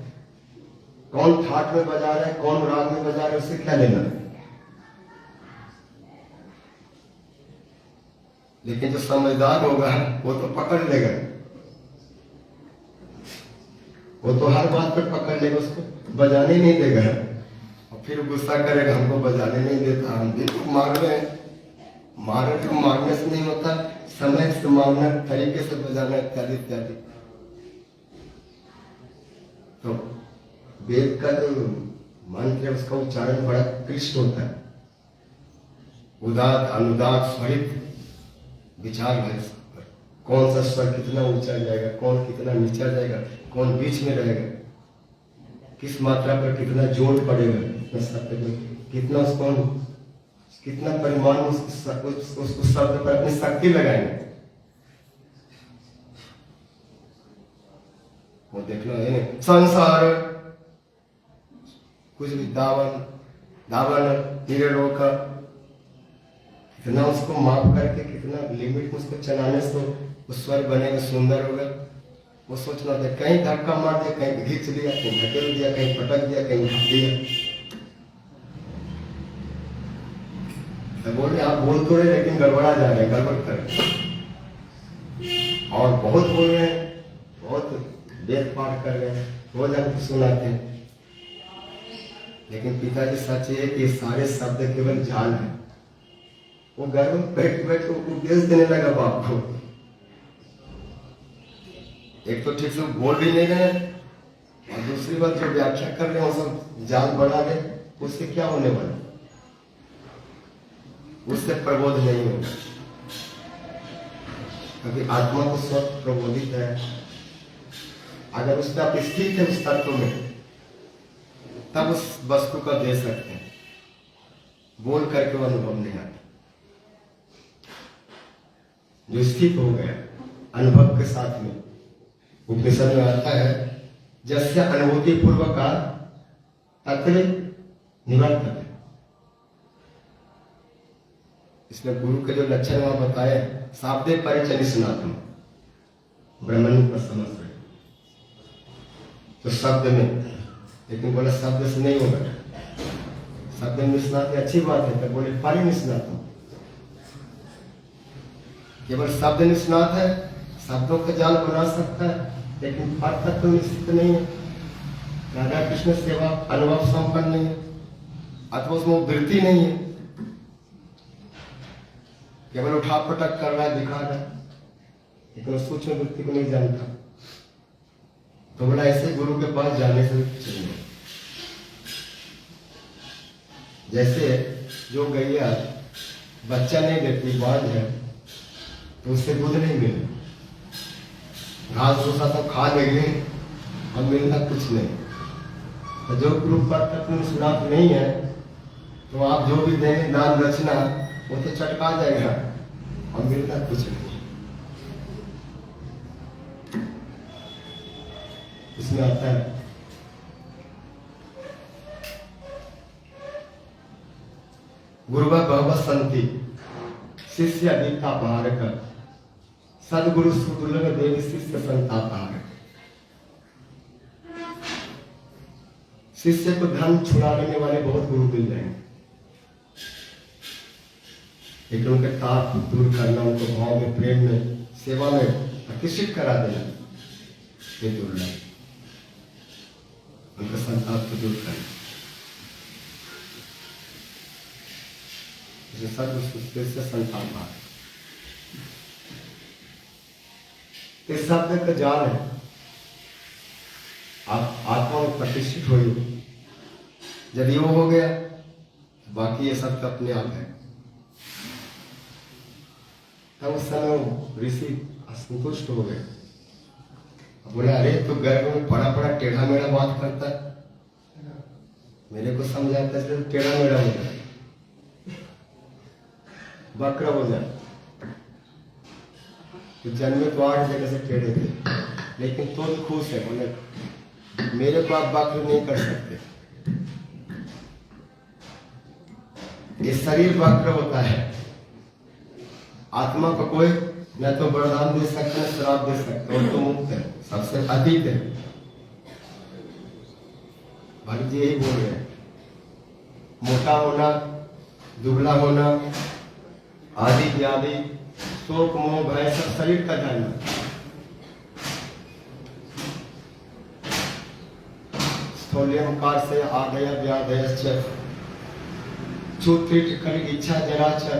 कौन ठाट में बजा रहा है, कौन राग में बजा रहा है, उससे क्या लेना। लेकिन जो समझदार होगा वो तो पकड़ लेगा, वो तो हर बात पर पकड़ लेगा, उसको बजाने नहीं देगा, और फिर गुस्सा करेगा हमको बजाने नहीं देता, हम भी तो मार रहे हैं। मारने से नहीं होता, समय से मारना, तरीके से बजाना इत्यादि इत्यादि। तो वेद का जो मंत्र है उसका उच्चारण बड़ा क्लिष्ट होता है, उदात अनुदात स्वरित विचार है इस पर, कौन सा स्वर कितना ऊंचा जाएगा, कौन कितना नीचा जाएगा, कौन बीच में रहेगा, किस मात्रा पर कितना जोर पड़ेगा, कितना उसको कितना परिमाण उस शब्द पर अपनी शक्ति लगाएंगे, वो देखना है। संसार कुछ भी दावन निरोक, कितना उसको माफ करके, कितना लिमिट में उसको चलाने से वो स्वर बनेगा, सुंदर होगा। वो सोचना था कहीं धक्का मार दिया, कहीं खींच लिया, कहीं धकेल दिया, कहीं पटक दिया, कहीं ढक दिया, तो बोले आप बोल तो रहे लेकिन गड़बड़ा जा रहे हैं, गड़बड़ कर और बहुत बोल रहे हैं, बहुत वेद पाठ कर रहे हैं, रोज हमको सुनाते हैं। लेकिन पिताजी सच है कि ये सारे शब्द केवल जाल है। वो घर में बैठ बैठ उपदेश देने लगा बाप को, एक तो ठीक से बोल भी नहीं रहे, और दूसरी बात जो व्याख्या कर रहे हैं वो सब जाल बना रहे, उससे क्या होने वाला, उससे प्रबोध नहीं होगा। क्योंकि आत्मा तो स्वतः प्रबोधित है, अगर उसमें आप स्थित है उस तत्व में, तब उस वस्तु का दे सकते हैं, बोल करके वो अनुभव नहीं आता। जो स्थित हो गया अनुभव के साथ में, उपनिषद में आता है जैसे अनुभूति पूर्वक तत्र निवर्तते। इसमें गुरु के जो लक्षण वहां बताए, शाब्दे परिचय निष्णातम, ब्रह्मण्य पर समझ रहे तो शब्द में, लेकिन बोला शब्द से नहीं होगा, शब्द में निष्णात अच्छी बात है, तो बोले परि निष्णातम, केवल शब्द निष्णात है, शब्दों का जाल बना सकता है, लेकिन अर्थ तो निश्चित नहीं है। राधा कृष्ण सेवा अनुभव संपन्न नहीं है, अथवा उसमें वृत्ति नहीं है, केवल उठा पटक कर रहा है, दिखा रहा है। लेकिन उस सूक्ष्म वृत्ति को नहीं जानता। तो बोला ऐसे गुरु के पास जाने से चाहिए। जैसे जो गैया बच्चा नहीं देती, बांझ है, तो उससे दूध नहीं मिले, घास भूसा सब खा लेंगे और मिलना कुछ नहीं। तो जो गुरु पर तत्व सुनात नहीं है, तो आप जो भी देंगे दान दक्षिणा, वो तो चटका जाएगा और मिलना कुछ नहीं। इसमें आता है गुरुवा भव संति शिष्य दीता भारक, सदगुरु सुदुर्लभ देव शिष्य संतापार। शिष्य को धन छुड़ा लेने वाले बहुत गुरु मिल जाएंगे, लेकिन उनके ताप दूर करना, उनको भाव में, प्रेम में, सेवा में प्रतिष्ठित करा देना, ये दुर्लभ। उनका संताप को दूर करना, से संताप। इस शब्द का जाल है, आप आत्मा में प्रतिष्ठित हो, जब ये हो गया बाकी ये सब तो अपने आप है। तब उस समय ऋषि असंतुष्ट हो गए, बोले अरे तो गर्भ में बड़ा बड़ा टेढ़ा मेढ़ा बात करता है, मेरे को समझाता है तो टेढ़ा मेढ़ा हो जाए, वक्र हो जाए। तो जन्मे तो 8 जगह से टेढ़े थे, लेकिन तो खुश है, बोले मेरे को आप वक्र नहीं कर सकते। ये शरीर वक्र होता है, आत्मा को कोई न तो वरदान दे सकता है, श्राप दे सकता है, और तो मुक्त है, सबसे अतीत है। भगत जी यही बोल रहे हैं, मोटा होना, दुबला होना, आदि व्याधि, शोक मोह भय सब शरीर का धर्म है। स्थूल्यंकार से आदय व्याधय चूत्रिट कर इच्छा जराचर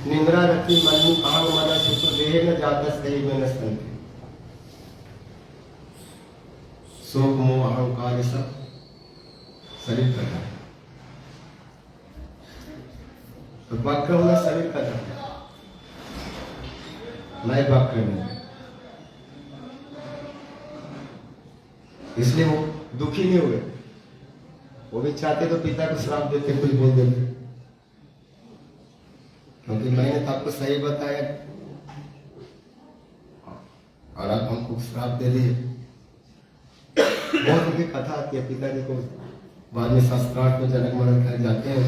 निंद्रा रति मनु आंग मन सुख देह न जाता सही में न संति। शोक मोह अहंकार ये सब शरीर का धर्म। तो वक्र होना शरीर का धर्म, मैं वक्र नहीं। इसलिए वो दुखी नहीं हुए, वो भी चाहते तो पिता को श्राप देते, कुछ बोल देते, क्योंकि मैंने तो आपको सही बताया और आप हमको श्राप दे दिए। बहुत उनकी कथा आती है, पिताजी को बाद में शास्त्रार्थ में जनक मरण कर जाते हैं,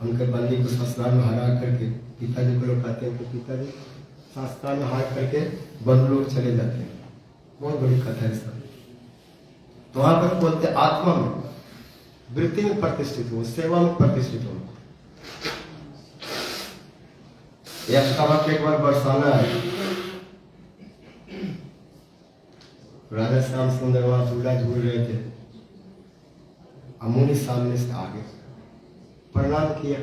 उनके बंदी को शास्त्रार्थ में हरा करके पिताजी को लोग कहते हैं कि पिताजी शास्त्रार्थ में हार करके बंद लोग चले जाते हैं। बहुत बड़ी कथा है सब। तो वहां पर बोलते आत्मा में, वृत्ति में प्रतिष्ठित हो, सेवा में प्रतिष्ठित हो। अष्टावक्र एक बार बरसाना है, राधा श्याम सुंदर वहां झूला झूल रहे थे, अमुनि सामने से आगे प्रणाम किया,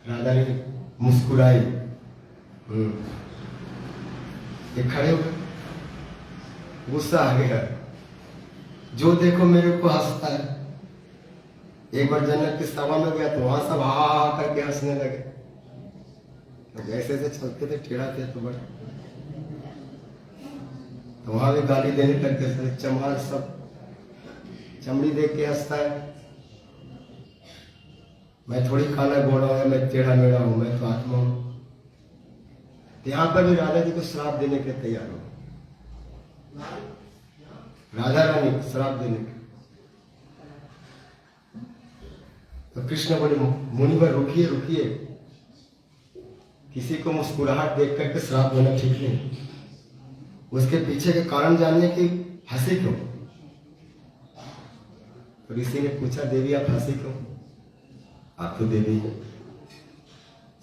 राधा ने मुस्कुराई, ये खड़े हो गए, गुस्सा आ गया, जो देखो मेरे को हंसता है। एक बार जन्नत की सभा में गया तो वहां सब हा करके हंसने लगे, ऐसे ऐसे चलते थे, टेढ़ा थे तो बड़ा, तो वहां भी गाली देने लगते थे, चमार सब चमड़ी देख के हंसता है, मैं थोड़ी काला गोरा हूं, मैं टेढ़ा मेढ़ा हूं, मैं तो आत्मा हूं। यहां पर भी राधा जी को श्राप देने के तैयार हो, राधा रानी को श्राप देने के। तो कृष्ण बोले मुनिवर रुकिए रुकिए, किसी को मुस्कुराहट देख करके श्राप देना ठीक नहीं, उसके पीछे के कारण जानने की हंसी क्यों। तो ऋषि ने पूछा देवी आप हंसी क्यों, आप तो देवी हो,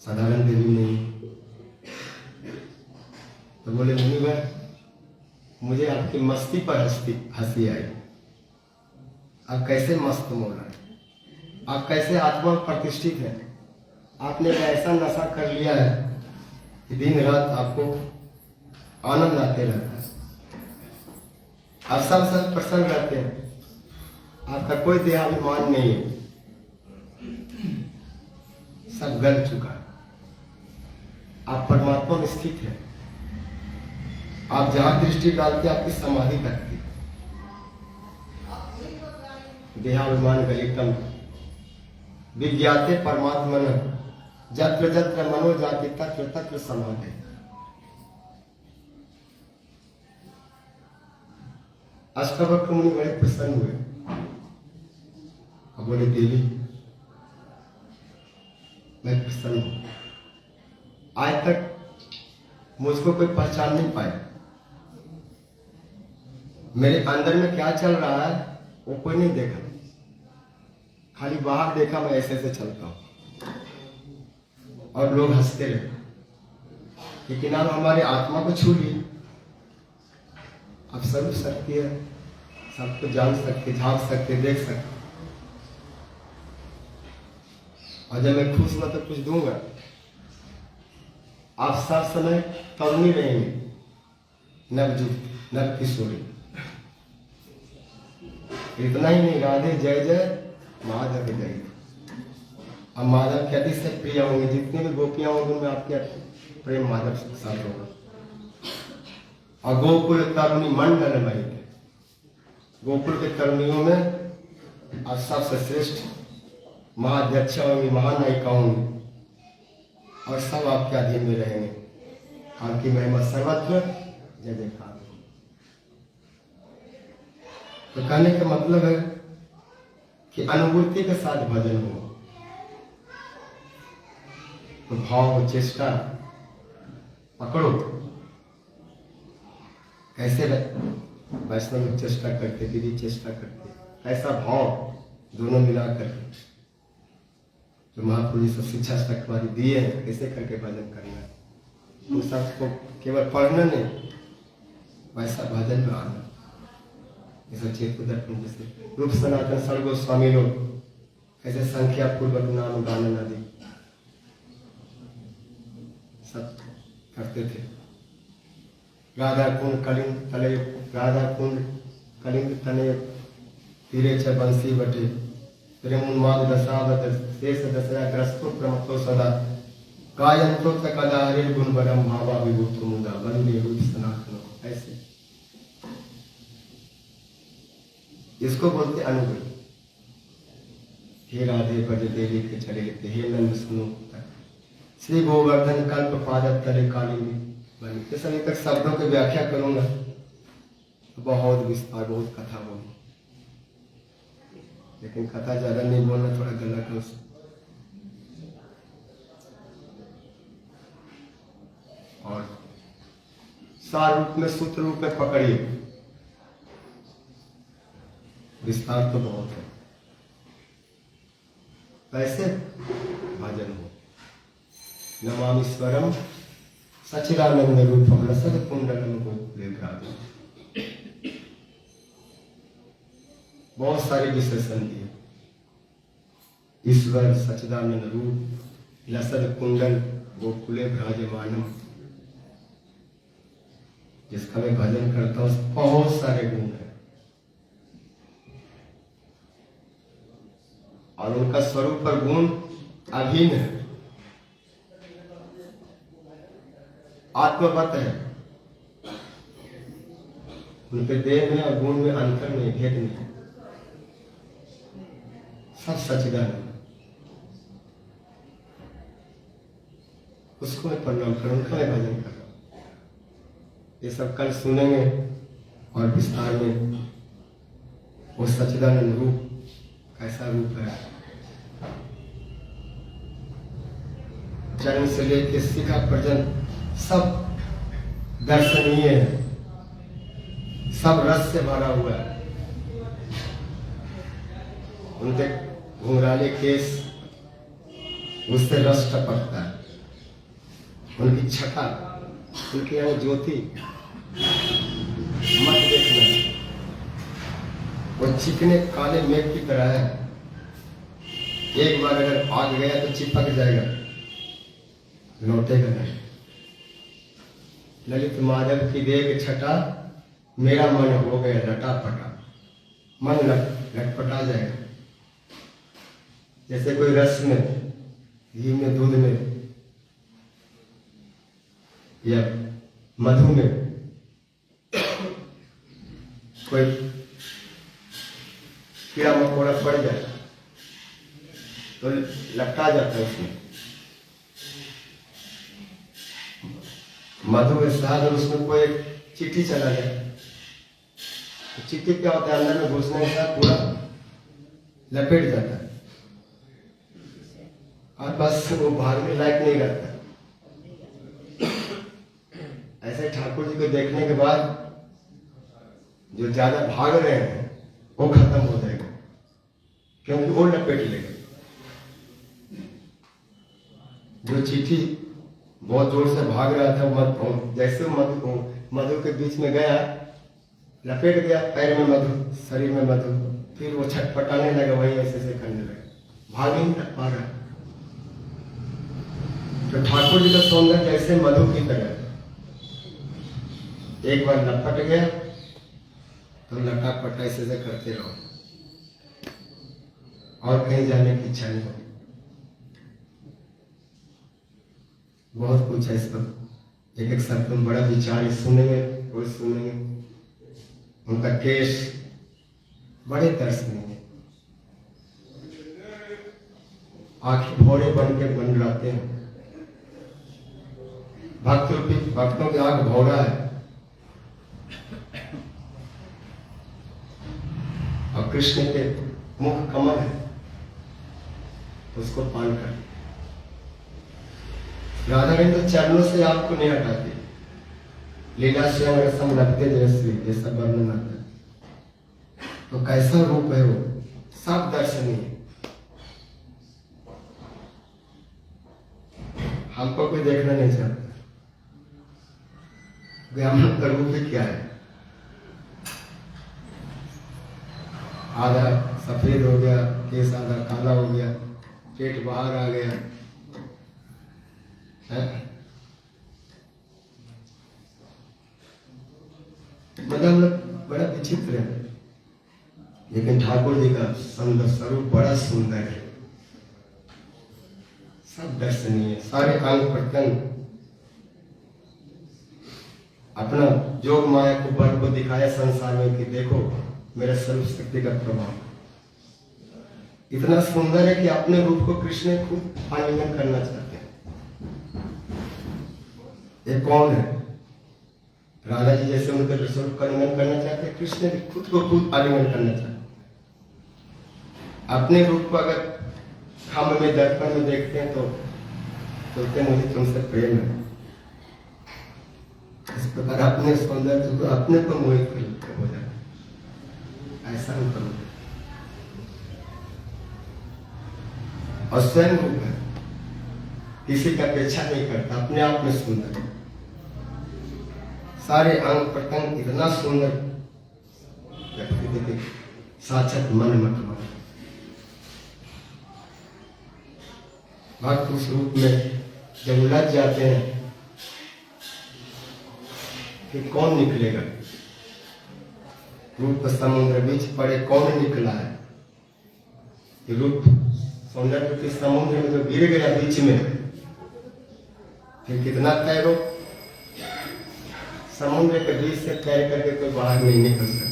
साधारण देवी नहीं। तो बोले मुनिवर मुझे आपकी मस्ती पर हंसी आई, आप कैसे मस्त मौला, आप कैसे आत्मा प्रतिष्ठित है, आपने ऐसा नशा कर लिया है कि दिन रात आपको आनंद आते रहता है, आप सब प्रसन्न रहते हैं, आपका कोई देहाभिमान नहीं है, सब गल चुका है, आप परमात्मा में स्थित है। आप जहां दृष्टि डालते आपकी समाधि करती, देहाभिमान गलितम विज्ञाते परमात्मन जत्र जत्र मनो जाति तत्र तत्र समाधि। अष्टावक्र मुनि बड़े प्रसन्न हुए और बोले देवी मैं प्रसन्न हूं, आज तक मुझको कोई पहचान नहीं पाया, मेरे अंदर में क्या चल रहा है वो कोई नहीं देखा, खाली बाहर देखा मैं ऐसे ऐसे चलता हूं और लोग हंसते रहे, लेकिन आप हमारे आत्मा को छू लिए, आप सर्व शक्ति है, सबको जान सकते, झांक सकते, देख सकते, और जब मैं खुश हुआ तो कुछ दूंगा। आप सब समय तरुणी रहेंगे, नवजुक्त नव किशोरी। इतना ही नहीं, राधे जय जय माधव जय। अब माधव के अति से प्रिय होंगे, जितने भी गोपियां होंगी उनमें आपके प्रेम माधव के साथ होगा। और गोकुल तरुणी मंडल में थे, गोकुल के तरुणियों में आप सबसे श्रेष्ठ महाध्यक्ष होंगी, महानायिका होंगी, और सब आपके अधीन में रहेंगे। आपकी महिमा सर्वत्र जय जयकार। तो कहने का मतलब है कि अनुभूति के साथ भजन हो, तो भाव चेष्टा पकड़ो। कैसे वैष्णव लोग चेष्टा करते, दीदी चेष्टा करते, ऐसा भाव दोनों मिलाकर जो महापुरुष सब शिक्षा शक्ति दिए हैं, कैसे करके भजन करना है, उन सबको केवल पढ़ना नहीं, वैसा भजन में आना। जैसे चेतुदर्पण जैसे रूप सनातन सर्गो स्वामी लोग ऐसे संख्या पूर्वक नाम गानन आदि सब करते थे। राधा कुंड कलिंग तले, राधा कुंड कलिंग तने तीरे च बंसी बटे, प्रेम उन्माद दशावत शेष दशया ग्रस्तो प्रमतो सदा, गायंतो कदा हरे गुण बरम भावा विभूत मुदा बंदे रूप सनातन। ऐसे इसको बोलते अनुभूति। हे राधे भज देवी के चले लेते, हे नंद सुनो श्री गोवर्धन कल्प पादत तले काली बनी। इस अभी तक शब्दों की व्याख्या करूंगा, बहुत विस्तार, बहुत कथा बोलूंगा, लेकिन कथा ज्यादा नहीं बोलना, थोड़ा गलत है। और सार रूप में, सूत्र रूप में पकड़िए, विस्तार तो बहुत है। कैसे भजन हो, नमामीश्वरम सच्चिदानंद रूपम लसद कुंडलम गोकुलेन्द्राजम। बहुत सारे विशेषण दिए, ईश्वर सच्चिदानंद रूप, लसद कुंडल, गोकुले विराजमानम। जिसका मैं भजन करता हूँ बहुत सारे गुण हैं, और उनका स्वरूप और गुण अभिन्न है, आत्मवत है। उनके देह में और गुण में अंतर नहीं, भेद नहीं, सब सच्चिदानंद। उसको मैं प्रणाम करूं, उनका मैं भजन कर रहा हूं। ये सब कल सुनेंगे और विस्तार में वो सच्चिदानंद रूप कैसा रूप है, जन्म से लेकर शिखा पर्यंत सब दर्शनीय है, सब रस से भरा हुआ है। उनके घुंघराले केस, उससे रस टपकता है, उनकी छटा, उनके यहाँ ज्योति मत देखना, वो चिकने काले मेघ की तरह है। एक बार अगर आग गया तो चिपक जाएगा, लौटेगा नहीं। ललित माधव की देख छटा, मेरा मन हो गया लटापटा। मन लटपटा जाएगा। जैसे कोई रस में, घी में, दूध में या मधु में कोई कीड़ा मकोड़ा पड़ जाए तो लपटा जाता है उसमें। मधु के साथ उसमें कोई चिट्ठी चला जाए तो चिट्ठी क्या होता है, अंदर में घुसने के साथ पूरा लपेट जाता है और बस वो भागने लायक नहीं रहता। ऐसे ठाकुर जी को देखने के बाद जो ज्यादा भाग रहे हैं वो खत्म हो जाएगा, क्योंकि वो लपेट लेगा। जो चिट्ठी बहुत जोर से भाग रहा था, जैसे मधु के बीच में गया, लपेट गया, पैर में मधु, शरीर में मधु, फिर वो छटपटाने लगा, वही ऐसे ऐसे करने लगा, भाग ही नहीं पा रहा। तो ठाकुर जी का सौंदर्य जैसे मधु की तरह, एक बार लपट गया तो लटापट ऐसे से करते रहो और कहीं जाने की इच्छा नहीं होगी। बहुत कुछ है इस पर, एक एक शब्द तुम बड़ा विचार सुनेंगे, कोई सुनेंगे, उनका केस बड़े दर्शनीय, आंखें भौरे बन के बन जाते हैं। भक्तों की आंख भौरा है और कृष्ण के मुख कमल है, उसको पान कर। राधा रानी तो चरणों से आपको नहीं हटाती, लीला से अगर सम लगते जैसे ये सब वर्णन आता है। तो कैसा रूप है वो, सब दर्शनीय। हमको कोई देखना नहीं चाहता, हम का रूप क्या है, आधा सफेद हो गया, केस आधा काला हो गया, पेट बाहर आ गया है? मतलब बड़ा विचित्र है, लेकिन ठाकुर जी का सुंदर स्वरूप बड़ा सुंदर है, सब दर्शनीय, सारे अंग प्रत्यंग अपना जोग माया को बल को दिखाया संसार में कि देखो मेरा सर्व शक्ति का प्रभाव। इतना सुंदर है कि अपने रूप को कृष्ण खुद आलिंगन करना चाहते हैं। ये कौन है? राधा जी जैसे उनके स्वरूप का आलिंगन करना चाहते हैं, कृष्ण भी खुद को खुद आलिंगन करना चाहते हैं। अपने रूप को अगर खाम में दर्पण में देखते हैं तो सोचते हैं मुझे तुमसे प्रेम है। इस प्रकार अपने सौंदर्य को अपने को मोहित कर हो जाए, ऐसा हम करो। और स्वयं रूप है, किसी का अपेक्षा नहीं करता, अपने आप में सुंदर है, सारे अंग प्रत्यंग इतना सुंदर व्यक्ति देखे, साक्षात मन मखमल। भक्त उस रूप में जब उलझ जाते हैं कि कौन निकलेगा, रूप समुद्र बीच पड़े कौन निकला है। कि रूप सौंदर्य के समुद्र में जो गिर गया बीच में, फिर कितना तैरो, समुद्र के बीच से तैर करके कोई बाहर नहीं निकल सकता,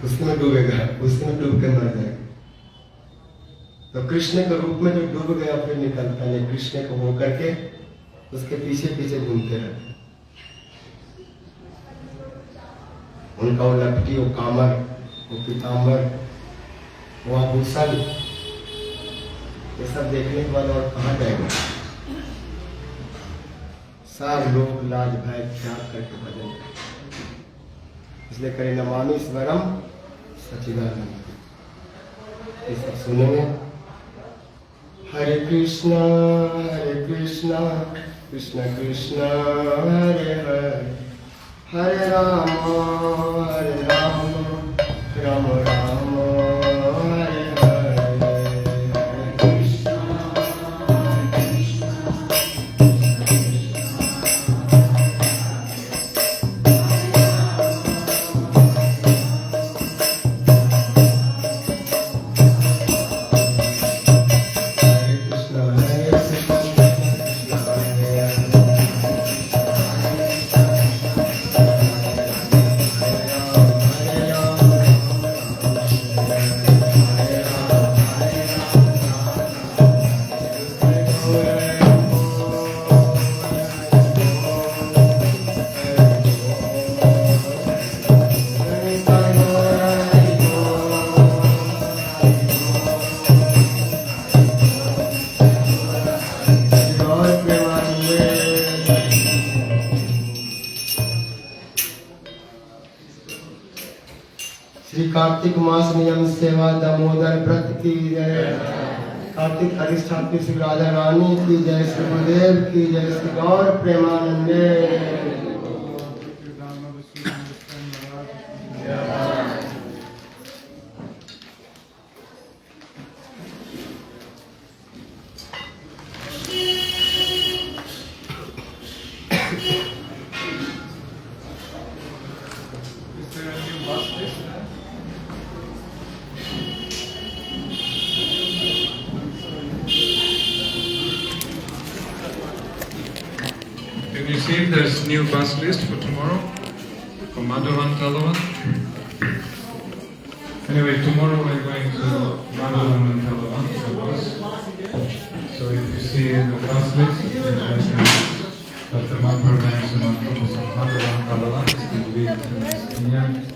उसमें डूबेगा, उसमें डूब के मर जाएगा। तो कृष्ण के रूप में जो डूब गया फिर निकलता नहीं, कृष्ण को हो करके उसके पीछे पीछे घूमते रहते। उनका वो लपटी, वो कामर, वो पीताम्बर, वो आभूषण, ये सब देखने के बाद और कहाँ जाएगा। सब लोग लाज भय त्याग करके भजन, इसलिए करें नमामि स्वरम सच्चिदानंद। ये सब सुनेंगे। हरे कृष्णा कृष्ण कृष्ण हरे हरे, हरे राम राम राम हरे हरे, हरे कृष्ण कार्तिक मास नियम सेवा दामोदर व्रत की जय, कार्तिक अधिष्ठात्री श्री राधा रानी की जय, श्री गुरुदेव की जय, श्री गौर प्रेमानंदे। Can you see if there's new bus list for tomorrow? For Madhuvan, Talavan? Anyway, tomorrow we're going to Madhuvan and Talavan, the bus. So if you see the bus list, Dr. Madhuvan and Madhuvan, Talavan is going to be in India.